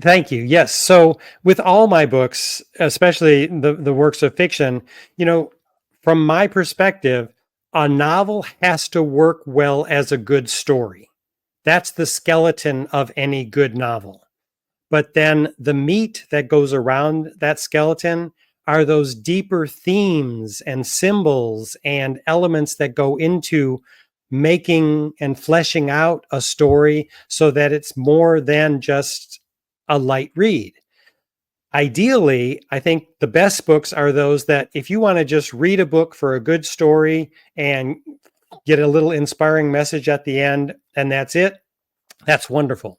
B: Thank you. Yes. So with all my books, especially the works of fiction, from my perspective, a novel has to work well as a good story. That's the skeleton of any good novel. But then the meat that goes around that skeleton are those deeper themes and symbols and elements that go into making and fleshing out a story so that it's more than just a light read. Ideally, I think the best books are those that if you want to just read a book for a good story and get a little inspiring message at the end, and that's it, that's wonderful.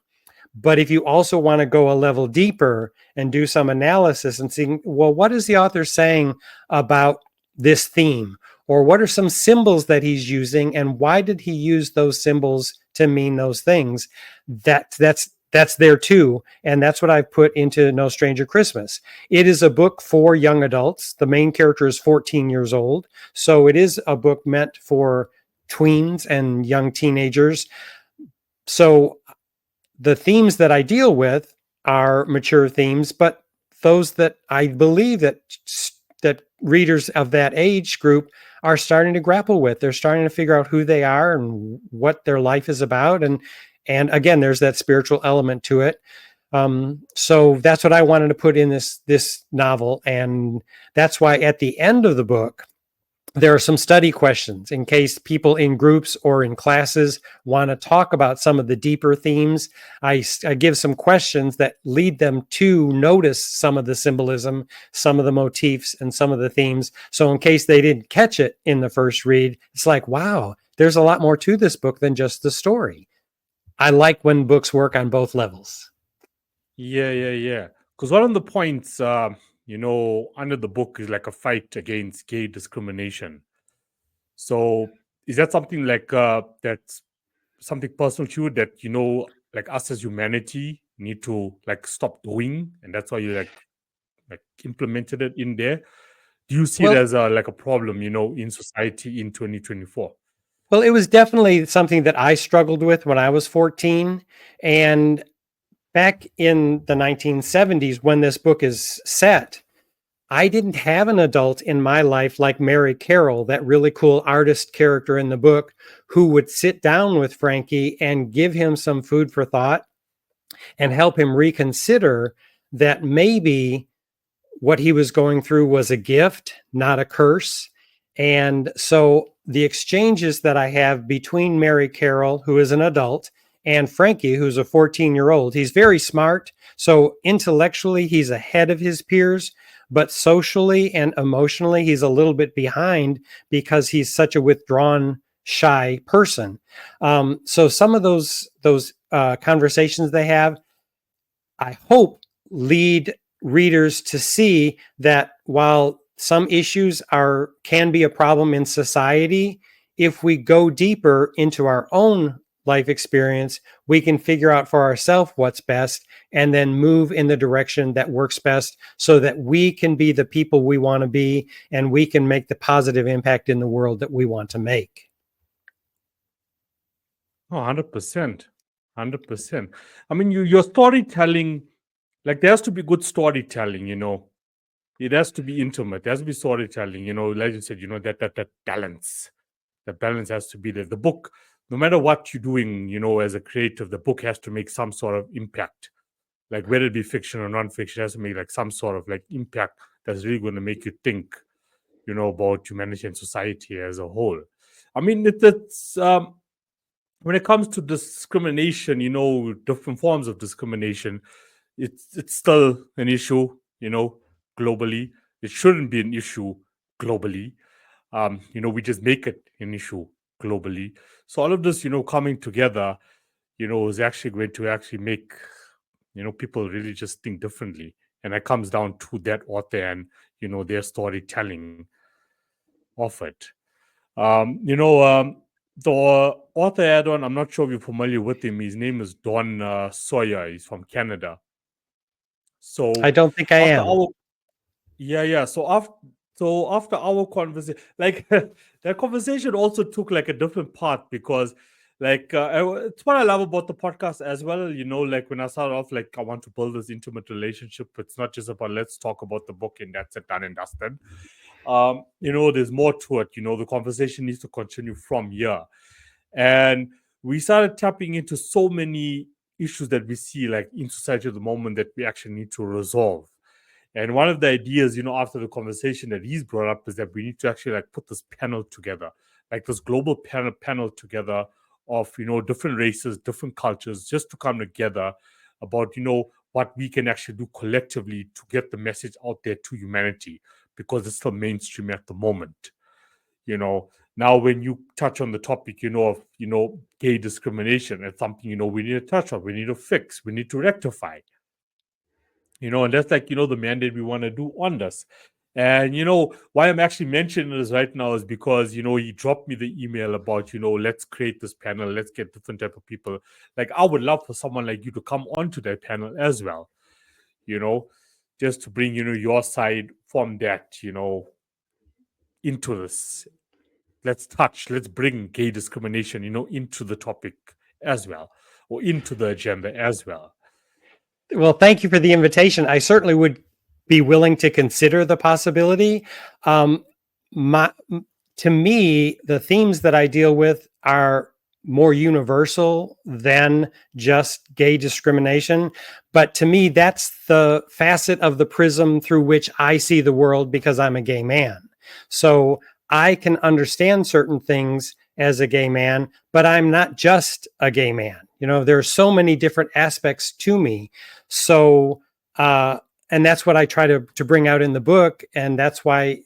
B: But if you also want to go a level deeper and do some analysis and see, well, what is the author saying about this theme? Or what are some symbols that he's using? And why did he use those symbols to mean those things? That's there too. And that's what I've put into No Stranger Christmas. It is a book for young adults. The main character is 14 years old. So it is a book meant for tweens and young teenagers. So the themes that I deal with are mature themes, but those that I believe that readers of that age group are starting to grapple with. They're starting to figure out who they are and what their life is about, and again, there's that spiritual element to it. So that's what I wanted to put in this novel, and that's why at the end of the book there are some study questions in case people in groups or in classes want to talk about some of the deeper themes. I give some questions that lead them to notice some of the symbolism, some of the motifs, and some of the themes. So in case they didn't catch it in the first read, it's like, wow, there's a lot more to this book than just the story. I like when books work on both levels.
A: Yeah. Because one of the points, under the book is like a fight against gay discrimination. So is that something like that's something personal to you that like us as humanity need to like stop doing, and that's why you like implemented it in there? Do you see it
B: Well,
A: as a like a problem, in society in 2024?
B: Well, it was definitely something that I struggled with when I was 14. And back in the 1970s, when this book is set, I didn't have an adult in my life like Mary Carroll, that really cool artist character in the book, who would sit down with Frankie and give him some food for thought and help him reconsider that maybe what he was going through was a gift, not a curse. And so the exchanges that I have between Mary Carroll, who is an adult, and Frankie, who's a 14-year-old, he's very smart. So intellectually, he's ahead of his peers, but socially and emotionally, he's a little bit behind because he's such a withdrawn, shy person. So some of those conversations they have, I hope, lead readers to see that while some issues can be a problem in society, if we go deeper into our own life experience, we can figure out for ourselves what's best and then move in the direction that works best so that we can be the people we want to be and we can make the positive impact in the world that we want to make.
A: Oh, 100%. 100%. I mean, your storytelling, like there has to be good storytelling, It has to be intimate. There has to be storytelling, like you said, that balance. That balance has to be there. The book, no matter what you're doing, as a creative, the book has to make some sort of impact. Like whether it be fiction or non-fiction, it has to make like some sort of like impact that's really going to make you think, about humanity and society as a whole. I mean, it's when it comes to discrimination, different forms of discrimination, it's still an issue, globally. It shouldn't be an issue globally. We just make it an issue globally. So all of this, coming together, is actually going to actually make, people really just think differently. And that comes down to that author and, their storytelling of it. The author add-on, I'm not sure if you're familiar with him. His name is Don Sawyer. He's from Canada. So
B: I don't think I
A: after
B: am.
A: our after our conversation, like that conversation also took like a different path because like it's what I love about the podcast as well. Like when I started off, like I want to build this intimate relationship. It's not just about let's talk about the book and that's it, done and dusted. There's more to it. The conversation needs to continue from here. And we started tapping into so many issues that we see like in society at the moment that we actually need to resolve. And one of the ideas, after the conversation that he's brought up is that we need to actually like put this panel together, like this global panel together of, different races, different cultures, just to come together about, what we can actually do collectively to get the message out there to humanity, because it's still mainstream at the moment. Now when you touch on the topic, of, gay discrimination, it's something, we need to touch on, we need to fix, we need to rectify. And that's like, the mandate we want to do on this. And, why I'm actually mentioning this right now is because, he dropped me the email about, let's create this panel, let's get different type of people. Like, I would love for someone like you to come onto that panel as well, just to bring, your side from that, into this. Let's bring gay discrimination, into the topic as well, or into the agenda as well.
B: Well, thank you for the invitation. I certainly would be willing to consider the possibility. To me, the themes that I deal with are more universal than just gay discrimination. But to me, that's the facet of the prism through which I see the world because I'm a gay man. So I can understand certain things as a gay man, but I'm not just a gay man. There are so many different aspects to me. So, and that's what I try to bring out in the book. And that's why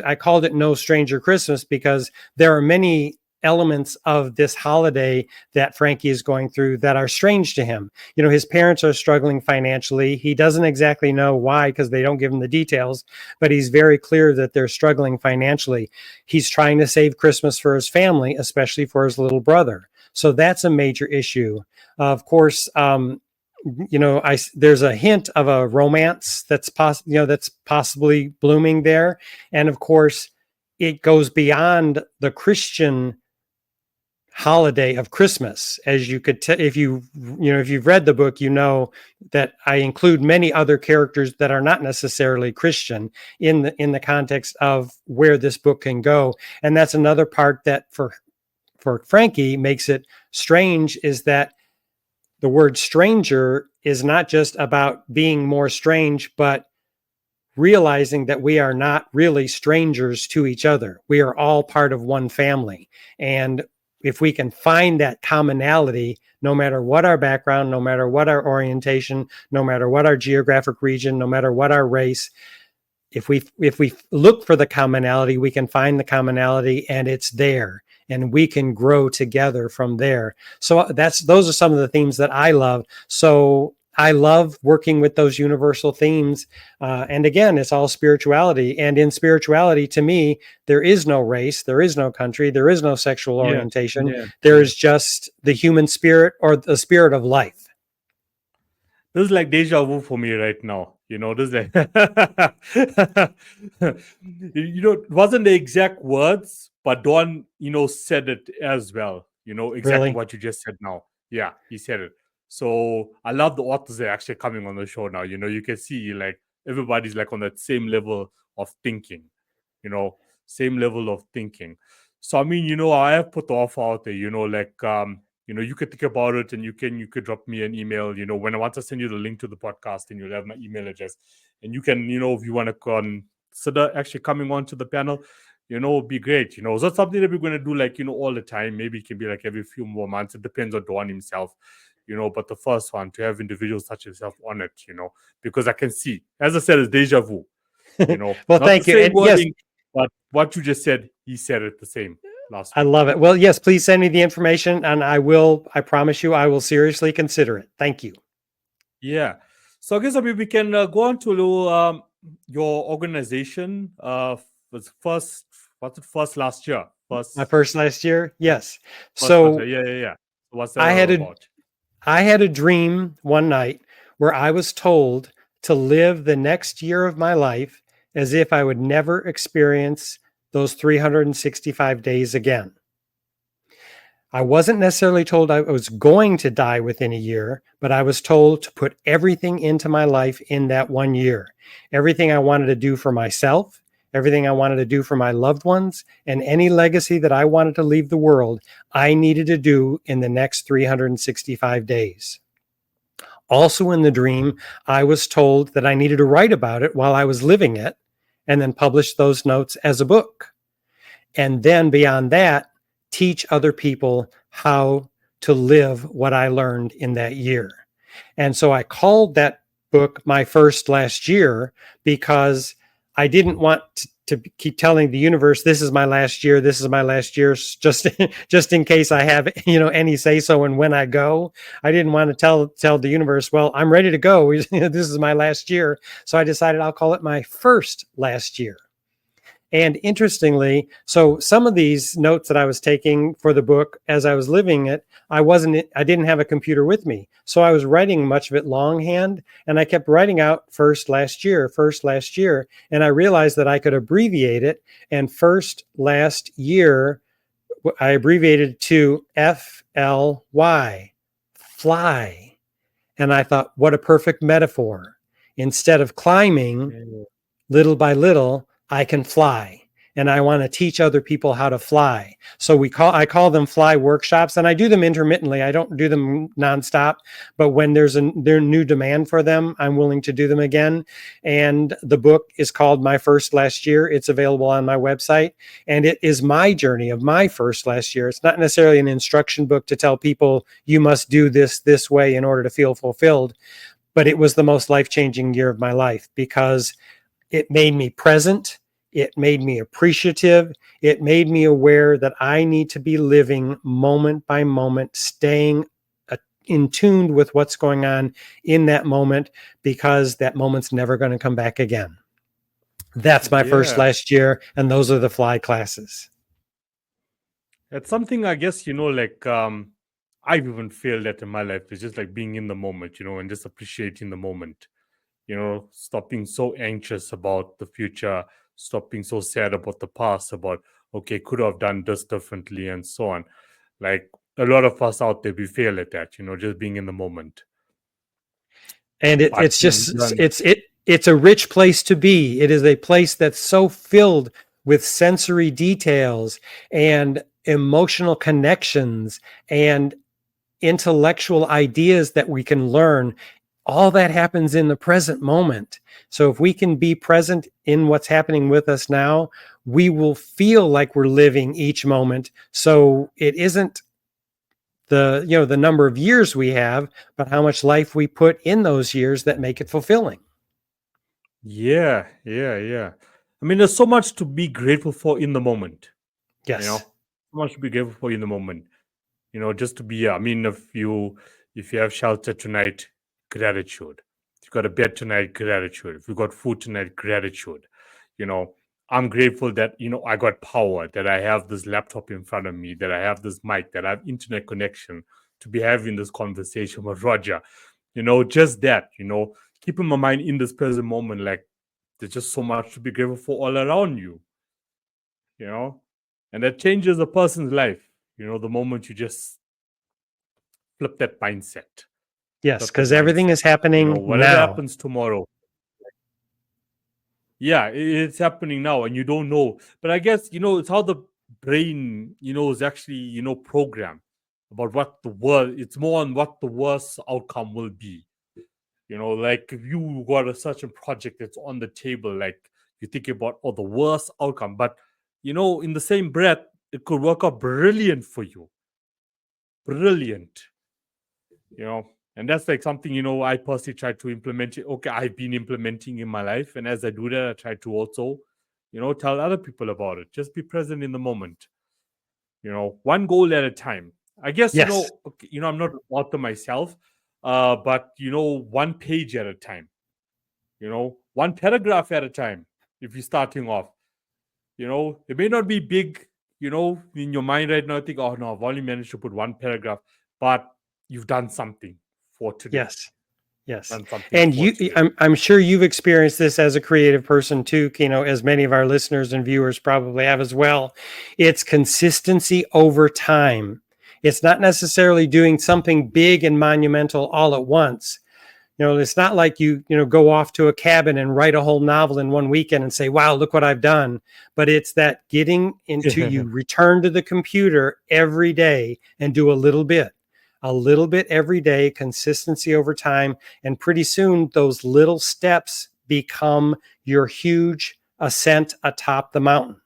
B: I called it No Stranger Christmas, because there are many elements of this holiday that Frankie is going through that are strange to him. His parents are struggling financially. He doesn't exactly know why, because they don't give him the details, but he's very clear that they're struggling financially. He's trying to save Christmas for his family, especially for his little brother. So that's a major issue. Of course, there's a hint of a romance that's possibly blooming there. And of course, it goes beyond the Christian holiday of Christmas. As you could if you've read the book, you know that I include many other characters that are not necessarily Christian in the context of where this book can go. And that's another part that for Frankie makes it strange, is that the word stranger is not just about being more strange, but realizing that we are not really strangers to each other. We are all part of one family. And if we can find that commonality, no matter what our background, no matter what our orientation, no matter what our geographic region, no matter what our race, if we look for the commonality, we can find the commonality, and it's there, and we can grow together from there. So those are some of the themes that I love. So I love working with those universal themes. And again, it's all spirituality. And in spirituality, to me, there is no race, there is no country, there is no sexual orientation. There is just the human spirit, or the spirit of life.
A: This is like deja vu for me right now. This is like, it wasn't the exact words, but Don, said it as well. Exactly
B: Really?
A: what you just said now. Yeah, he said it. So I love the authors that are actually coming on the show now. You can see like everybody's like on that same level of thinking, same level of thinking. So, I mean, I have put the offer out there, like, you could think about it, and you could drop me an email, when I want to send you the link to the podcast, and you'll have my email address, and you can, if you want to consider actually coming on to the panel, it'd be great. So that's something that we're going to do, like, all the time. Maybe it can be like every few more months. It depends on Dawn himself, but the first one, to have individuals such as yourself on it, because I can see, as I said, it's deja vu,
B: Well,
A: not
B: thank
A: the
B: you.
A: same
B: And yes,
A: wording, but what you just said, he said it the same last
B: I
A: week.
B: love it. Well, yes, please send me the information, and I promise you, I will seriously consider it. Thank you.
A: Yeah. So I guess, I mean, we can go on to your organization. Was first last year?
B: My first last year? Yes.
A: First last
B: So
A: year. Yeah. What's that
B: I
A: all
B: had
A: about?
B: I had a dream one night where I was told to live the next year of my life as if I would never experience those 365 days again. I wasn't necessarily told I was going to die within a year, but I was told to put everything into my life in that 1 year. Everything I wanted to do for myself, everything I wanted to do for my loved ones, and any legacy that I wanted to leave the world, I needed to do in the next 365 days. Also in the dream, I was told that I needed to write about it while I was living it, and then publish those notes as a book. And then beyond that, teach other people how to live what I learned in that year. And so I called that book My First Last Year, because I didn't want to keep telling the universe, this is my last year, this is my last year, just in case I have any say so. And when I go, I didn't want to tell the universe, well, I'm ready to go, this is my last year. So I decided I'll call it My First Last Year. And interestingly, so some of these notes that I was taking for the book as I was living it, I didn't have a computer with me. So I was writing much of it longhand, and I kept writing out first last year. And I realized that I could abbreviate it, and first last year, I abbreviated to FLY, fly. And I thought, what a perfect metaphor. Instead of climbing, little by little, I can fly. And I want to teach other people how to fly. So I call them fly workshops, and I do them intermittently. I don't do them nonstop, but when there's new demand for them, I'm willing to do them again. And the book is called My First Last Year. It's available on my website, and it is my journey of my first last year. It's not necessarily an instruction book to tell people you must do this way in order to feel fulfilled, but it was the most life-changing year of my life, because it made me present. It made me appreciative. It made me aware that I need to be living moment by moment, staying in tune with what's going on in that moment, because that moment's never going to come back again. That's my first last year, and those are the fly classes.
A: It's something, I guess, like, I've even failed that in my life. It's just like being in the moment, and just appreciating the moment. Stop being so anxious about the future, stop being so sad about the past, about, okay, could have done this differently, and so on. Like a lot of us out there, we fail at that, just being in the moment.
B: And
A: But
B: it's a rich place to be. It is a place that's so filled with sensory details and emotional connections and intellectual ideas that we can learn. All that happens in the present moment. So if we can be present in what's happening with us now, we will feel like we're living each moment. So it isn't the number of years we have, but how much life we put in those years that make it fulfilling.
A: yeah. I mean, there's so much to be grateful for in the moment.
B: Yes.
A: So much to be grateful for in the moment. Just to be. I mean, if you have shelter tonight, gratitude. If you got a bed tonight, gratitude. If you got food tonight, gratitude. You know, I'm grateful that I got power, that I have this laptop in front of me, that I have this mic, that I have internet connection to be having this conversation with Roger. Just that. Keeping my mind in this present moment, like there's just so much to be grateful for all around you. And that changes a person's life. The moment you just flip that mindset.
B: Yes,
A: Flip that
B: because everything
A: mindset.
B: is happening
A: Whatever
B: now.
A: happens tomorrow. Yeah, it's happening now and you don't know. But I guess, it's how the brain, is actually, programmed about what the world, it's more on what the worst outcome will be. Like if you got a certain project that's on the table, like you think about the worst outcome, but in the same breath, it could work out brilliant for you. Brilliant. And that's like something I personally try to implement. Okay, I've been implementing in my life, and as I do that, I try to also tell other people about it. Just be present in the moment. One goal at a time. I guess
B: Yes.
A: okay, I'm not an author myself, but one page at a time. One paragraph at a time. If you're starting off, it may not be big in your mind right now. Think, oh no, I've only managed to put one paragraph, but you've done something for today.
B: Yes.
A: Done something
B: And
A: for today.
B: I'm sure you've experienced this as a creative person too, Kino, as many of our listeners and viewers probably have as well. It's consistency over time. It's not necessarily doing something big and monumental all at once. It's not like you go off to a cabin and write a whole novel in one weekend and say, wow, look what I've done. But it's that getting into you return to the computer every day and do a little bit every day, consistency over time. And pretty soon those little steps become your huge ascent atop the mountain.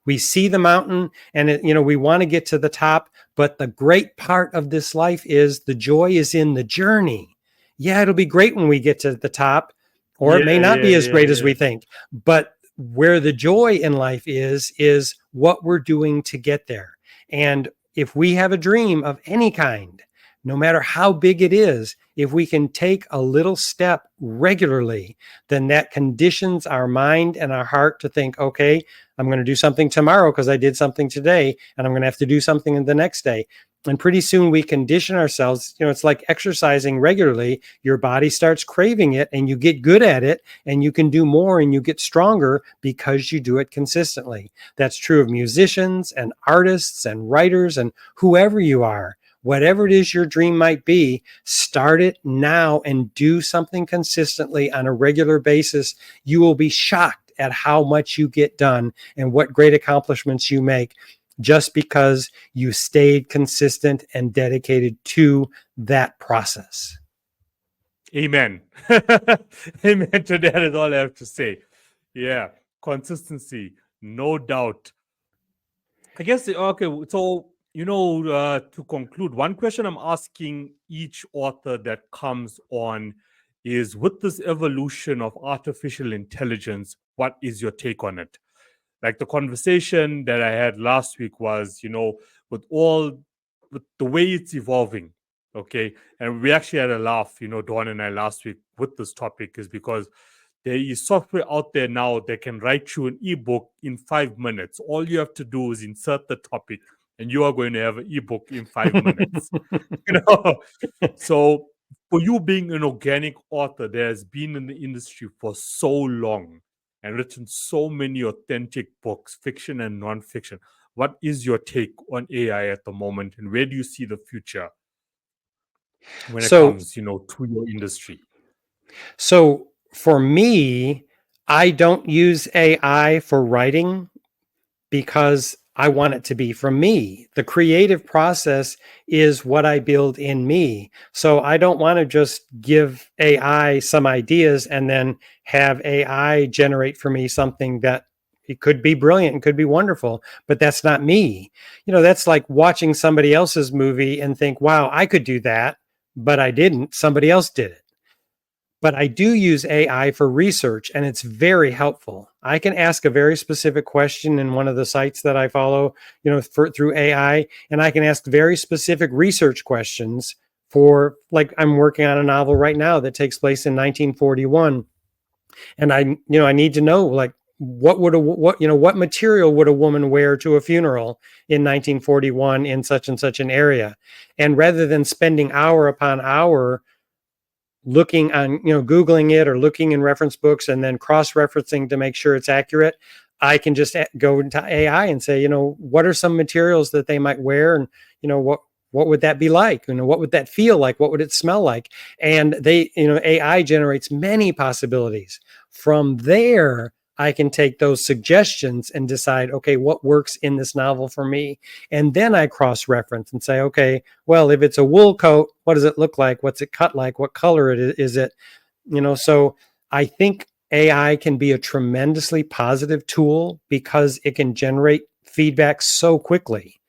B: We see the mountain and we want to get to the top, but the great part of this life is the joy is in the journey. Yeah, it'll be great when we get to the top, or it may not be as great as we think. But where the joy in life is what we're doing to get there. And if we have a dream of any kind, no matter how big it is, if we can take a little step regularly, then that conditions our mind and our heart to think, okay, I'm going to do something tomorrow because I did something today, and I'm going to have to do something the next day. And pretty soon we condition ourselves. It's like exercising regularly. Your body starts craving it and you get good at it and you can do more and you get stronger because you do it consistently. That's true of musicians and artists and writers and whoever you are. Whatever it is your dream might be, start it now and do something consistently on a regular basis. You will be shocked at how much you get done and what great accomplishments you make, just because you stayed consistent and dedicated to that process.
A: Amen. Amen to that is all I have to say. Yeah, consistency, no doubt. I guess, okay, so, to conclude, one question I'm asking each author that comes on is, with this evolution of artificial intelligence, what is your take on it? Like the conversation that I had last week was, with the way it's evolving, okay? And we actually had a laugh, Dawn and I last week with this topic, is because there is software out there now that can write you an ebook in 5 minutes. All you have to do is insert the topic, and you are going to have an ebook in 5 minutes. So for you being an organic author that has been in the industry for so long and written so many authentic books, fiction and non-fiction, What is your take on AI at the moment, and where do you see the future when it
B: So,
A: comes, to your industry?
B: so for me, I don't use AI for writing because I want it to be from me. The creative process is what I build in me. So I don't want to just give AI some ideas and then have AI generate for me something that it could be brilliant and could be wonderful, but that's not me. That's like watching somebody else's movie and think, wow, I could do that, but I didn't. Somebody else did it. But I do use AI for research, and it's very helpful. I can ask a very specific question in one of the sites that I follow, through AI, and I can ask very specific research questions for, like, I'm working on a novel right now that takes place in 1941, and I need to know, like, what material would a woman wear to a funeral in 1941 in such and such an area, and rather than spending hour upon hour looking on, Googling it or looking in reference books and then cross-referencing to make sure it's accurate, I can just go into AI and say, what are some materials that they might wear, and what would that be like? What would that feel like? What would it smell like? And AI generates many possibilities. From there, I can take those suggestions and decide, okay, what works in this novel for me? And then I cross-reference and say, okay, well, if it's a wool coat, what does it look like? What's it cut like? What color is it? So I think AI can be a tremendously positive tool because it can generate feedback so quickly.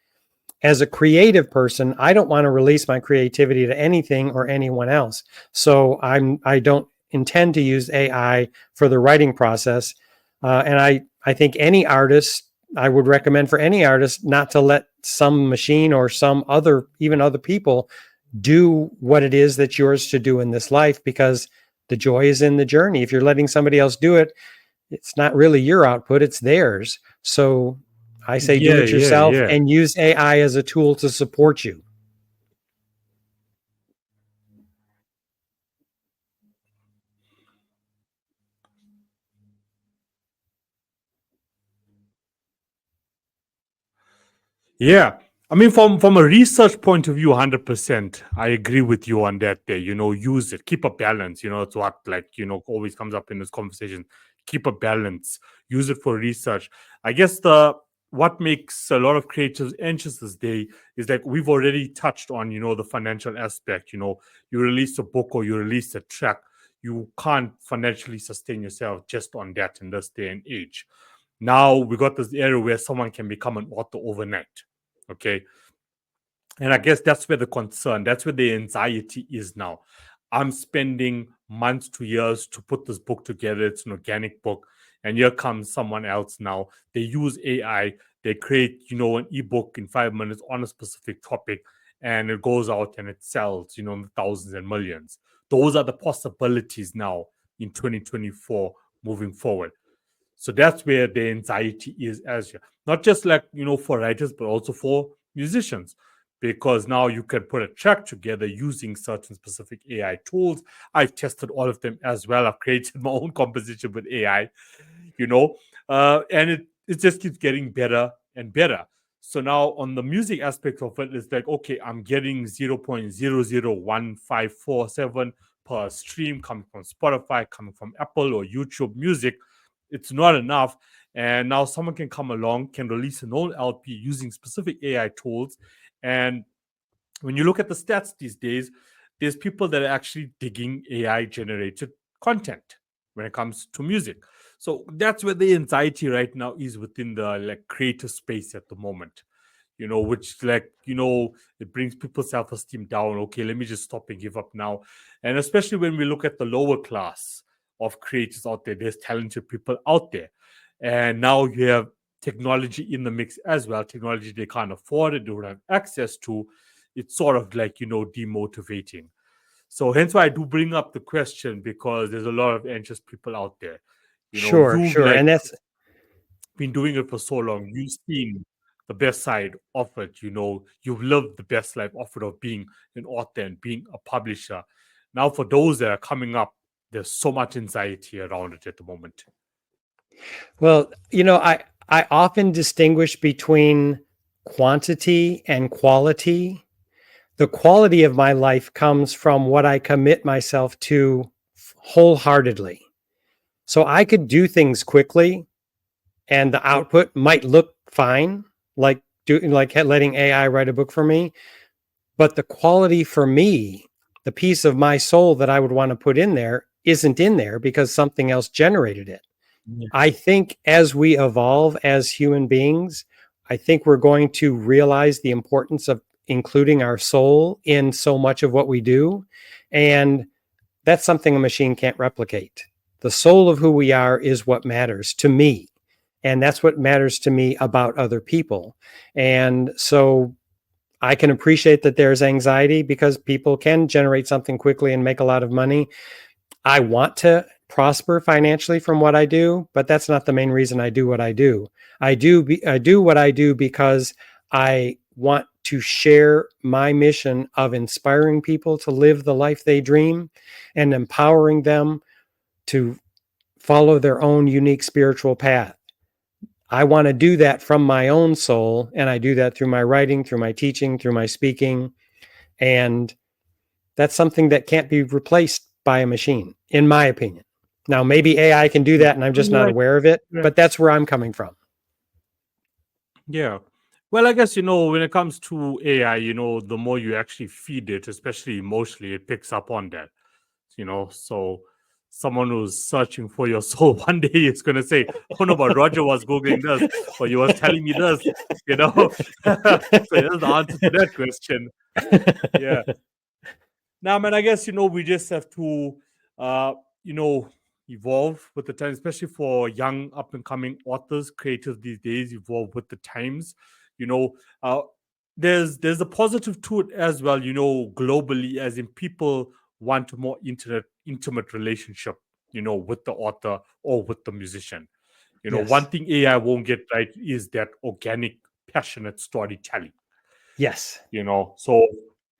B: As a creative person, I don't want to release my creativity to anything or anyone else. So I don't intend to use AI for the writing process. And I think any artist, I would recommend for any artist not to let some machine or even other people do what it is that's yours to do in this life, because the joy is in the journey. If you're letting somebody else do it, it's not really your output, it's theirs. So I say do
A: Yeah,
B: it
A: yeah,
B: yourself
A: yeah.
B: and use AI as a tool to support you.
A: Yeah. I mean, from a research point of view, 100%, I agree with you on that there. Use it, keep a balance. It's what, like, always comes up in this conversation. Keep a balance, use it for research. I guess what makes a lot of creatives anxious this day is like we've already touched on, the financial aspect. You release a book or you release a track, you can't financially sustain yourself just on that in this day and age. Now we got this area where someone can become an author overnight. Okay. And I guess that's where the concern, that's where the anxiety is now. I'm spending months to years to put this book together. It's an organic book. And here comes someone else now. They use AI, they create, an ebook in 5 minutes on a specific topic, and it goes out and it sells, in the thousands and millions. Those are the possibilities now in 2024 moving forward. So that's where the anxiety is, as well. Not just like, for writers, but also for musicians, because now you can put a track together using certain specific AI tools. I've tested all of them as well. I've created my own composition with AI, you know, and it just keeps getting better and better. So now on the music aspect of it, it's like, okay, I'm getting 0.001547 per stream coming from Spotify, coming from Apple or YouTube Music. It's not enough. And now someone can come along, can release an old LP using specific AI tools. And when you look at the stats these days, there's people that are actually digging AI generated content when it comes to music. So that's where the anxiety right now is within the like creator space at the moment. Which, like, it brings people's self-esteem down. Okay, let me just stop and give up now. And especially when we look at the lower class of creators out there, there's talented people out there. And now you have technology in the mix as well. Technology they can't afford it, they don't have access to. It's sort of like, demotivating. So hence why I do bring up the question, because there's a lot of anxious people out there.
B: Sure,
A: You've
B: sure.
A: like
B: And that's
A: been doing it for so long. You've seen the best side of it. You've lived the best life of it, of being an author and being a publisher. Now, for those that are coming up, there's so much anxiety around it at the moment.
B: Well, I often distinguish between quantity and quality. The quality of my life comes from what I commit myself to wholeheartedly. So I could do things quickly and the output might look fine, like letting AI write a book for me, but the quality for me, the piece of my soul that I would want to put in there isn't in there because something else generated it.
A: Yeah.
B: I think as we evolve as human beings, I think we're going to realize the importance of including our soul in so much of what we do. And that's something a machine can't replicate. The soul of who we are is what matters to me. And that's what matters to me about other people. And so I can appreciate that there's anxiety because people can generate something quickly and make a lot of money. I want to prosper financially from what I do, but that's not the main reason I do what I do. I do what I do because I want to share my mission of inspiring people to live the life they dream and empowering them to follow their own unique spiritual path. I want to do that from my own soul, and I do that through my writing, through my teaching, through my speaking, and that's something that can't be replaced by a machine, in my opinion. Now, maybe AI can do
A: Yeah.
B: that and I'm just not
A: Right.
B: aware of it,
A: Yeah.
B: but that's where I'm coming from.
A: Yeah. Well, I guess, when it comes to AI, the more you actually feed it, especially emotionally, it picks up on that, So someone who's searching for your soul one day is going to say, oh, no, but Roger was Googling this, or he was telling me this, So here's the answer to that question. Yeah. Now, man, I guess, we just have to, you know, evolve with the time, especially for young up and coming authors, creators these days, evolve with the times. You know, uh, there's a positive to it as well, globally, as in people want a more intimate relationship, with the author or with the musician. One
B: Yes.
A: thing AI won't get right is that organic, passionate storytelling.
B: Yes.
A: So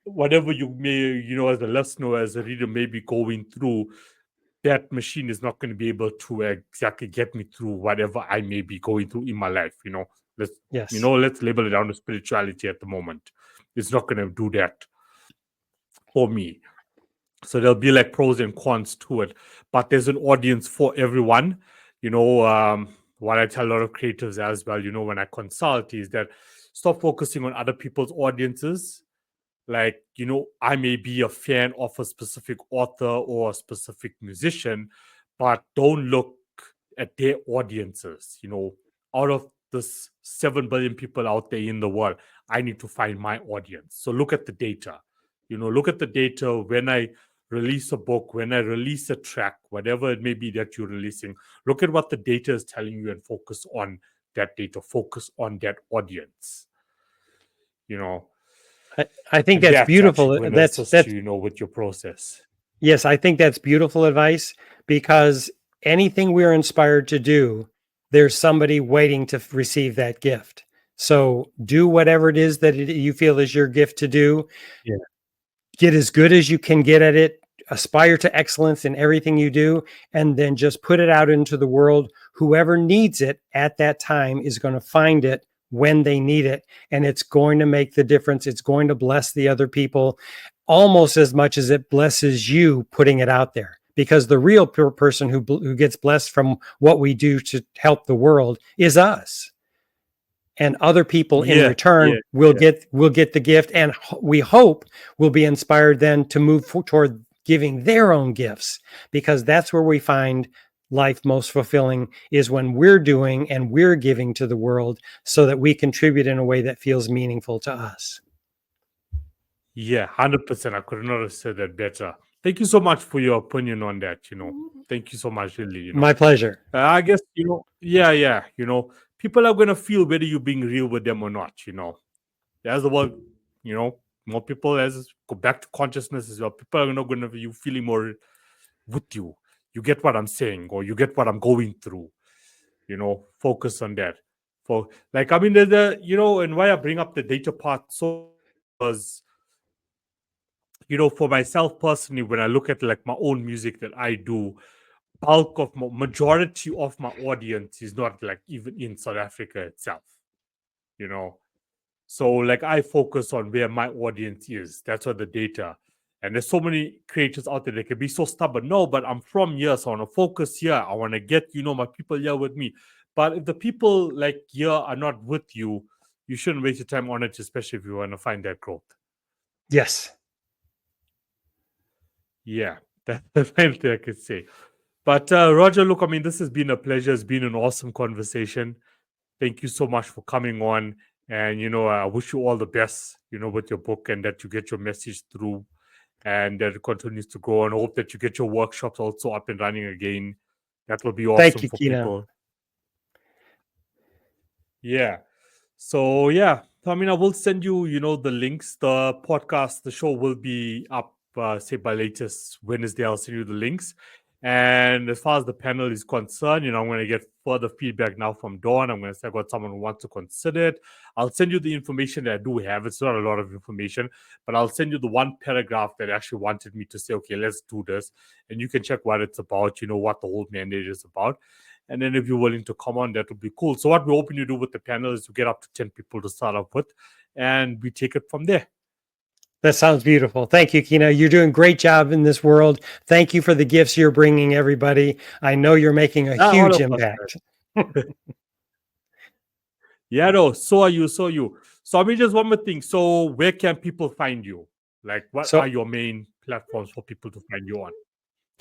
A: whatever you may, as a listener, as a reader, may be going through, that machine is not going to be able to exactly get me through whatever I may be going through in my life. Let's
B: Yes.
A: let's label it down to spirituality at the moment. It's not going to do that for me. So there'll be like pros and cons to it, but there's an audience for everyone. What I tell a lot of creatives as well, when I consult, is that stop focusing on other people's audiences. Like, I may be a fan of a specific author or a specific musician, but don't look at their audiences. Out of this 7 billion people out there in the world, I need to find my audience. So look at the data. Look at the data when I release a book, when I release a track, whatever it may be that you're releasing. Look at what the data is telling you and focus on that data, focus on that audience. you know
B: I think
A: and
B: that's
A: that's actually
B: beautiful.
A: going to
B: That's
A: assist
B: that's
A: you, with your process.
B: Yes, I think that's beautiful advice because anything we're inspired to do, there's somebody waiting to receive that gift. So do whatever it is that you feel is your gift to do.
A: Yeah.
B: Get as good as you can get at it. Aspire to excellence in everything you do, and then just put it out into the world. Whoever needs it at that time is going to find it when they need it, and it's going to make the difference. It's going to bless the other people almost as much as it blesses you putting it out there. Because the real person who gets blessed from what we do to help the world is us, and other people in
A: Yeah,
B: return
A: yeah,
B: will
A: yeah.
B: get the gift, and we hope will be inspired then to move toward giving their own gifts, because that's where we find life most fulfilling, is when we're doing and we're giving to the world so that we contribute in a way that feels meaningful to us.
A: Yeah, 100%. I could not have said that better. Thank you so much for your opinion on that. Thank you so much, really.
B: My pleasure.
A: I guess, yeah. People are going to feel whether you're being real with them or not. As the world, more people, as go back to consciousness as well, people are not going to be feeling more with you. You get what I'm saying, or you get what I'm going through. Focus on that. For like, I mean, and why I bring up the data part so was, for myself personally, when I look at like my own music that I do, bulk of majority of my audience is not like even in South Africa itself, you know. So like I focus on where my audience is. That's what the data. And there's so many creators out there that can be so stubborn. No, but I'm from here, so I want to focus here. I want to get, my people here with me. But if the people like here are not with you, you shouldn't waste your time on it, especially if you want to find that growth.
B: Yes.
A: Yeah, that's the final thing I could say. But Roger, look, I mean, this has been a pleasure. It's been an awesome conversation. Thank you so much for coming on. And, I wish you all the best, with your book, and that you get your message through and that it continues to grow. And I hope that you get your workshops also up and running again. That will be
B: Thank
A: awesome
B: you,
A: for
B: Kino.
A: people. Yeah. So, yeah. I mean, I will send you, the links. The podcast, the show will be up, say, by latest Wednesday. I'll send you the links. And as far as the panel is concerned, I'm going to get further feedback now from Dawn. I'm going to say I got someone who wants to consider it. I'll send you the information that I do have. It's not a lot of information, but I'll send you the one paragraph that actually wanted me to say, okay, let's do this. And you can check what it's about, what the whole mandate is about. And then if you're willing to come on, that would be cool. So what we're hoping to do with the panel is to get up to 10 people to start off with, and we take it from there.
B: That sounds beautiful. Thank you, Kino. You're doing a great job in this world. Thank you for the gifts you're bringing everybody. I know you're making a huge impact.
A: Yeah, no, so are you. So I mean, just one more thing. So where can people find you? Like, what are your main platforms for people to find you on?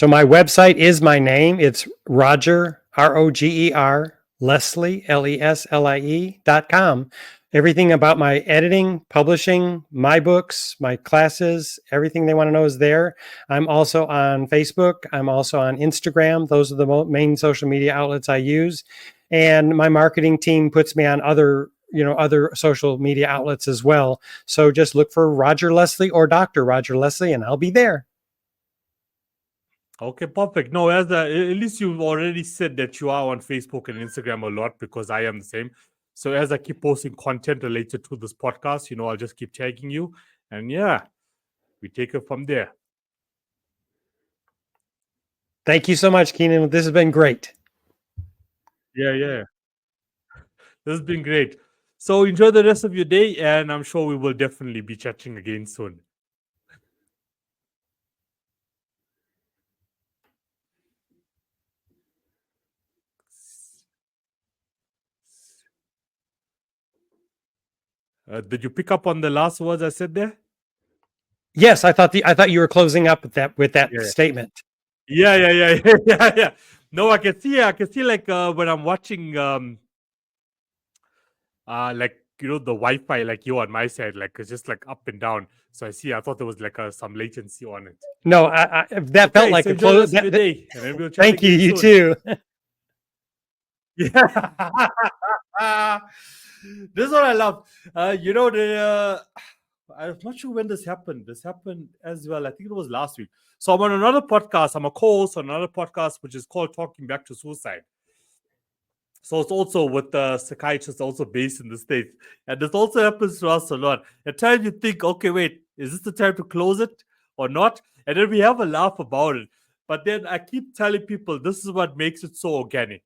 B: So my website is my name. It's Roger, ROGER, Leslie, LESLIE.com. Everything about my editing, publishing, my books, my classes, everything they want to know is there. I'm also on Facebook. I'm also on Instagram. Those are the main social media outlets I use. And my marketing team puts me on other social media outlets as well. So just look for Roger Leslie or Dr. Roger Leslie, and I'll be there.
A: Okay, perfect. No, at least you've already said that you are on Facebook and Instagram a lot, because I am the same. So as I keep posting content related to this podcast, I'll just keep tagging you. And yeah, we take it from there.
B: Thank you so much, Keenan. This has been great.
A: Yeah. This has been great. So enjoy the rest of your day, and I'm sure we will definitely be chatting again soon. Did you pick up on the last words I said there?
B: Yes, I thought you were closing up with that statement.
A: Yeah. No, I can see like when I'm watching like the Wi-Fi, like you on my side, like it's just like up and down. So I thought there was like some latency on it.
B: No, that felt like a close.
A: Day.
B: Thank you. You too.
A: Yeah. This is what I love. I'm not sure when this happened. This happened as well. I think it was last week. So I'm on another podcast. I'm a co-host on another podcast, which is called Talking Back to Suicide. So it's also with the psychiatrist, also based in the States. And this also happens to us a lot. At times you think, okay, wait, is this the time to close it or not? And then we have a laugh about it. But then I keep telling people, this is what makes it so organic.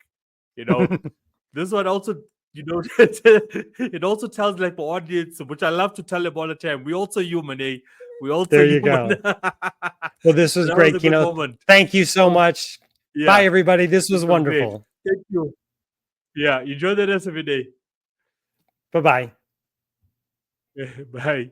A: This one also, it also tells like the audience, which I love to tell them all the time. We also human, eh? We also
B: there you
A: human.
B: Go. Well, this was great, Thank you so much. Yeah. Bye, everybody. This was wonderful.
A: Great. Thank you. Yeah, enjoy the rest of your day.
B: Bye-bye.
A: Bye.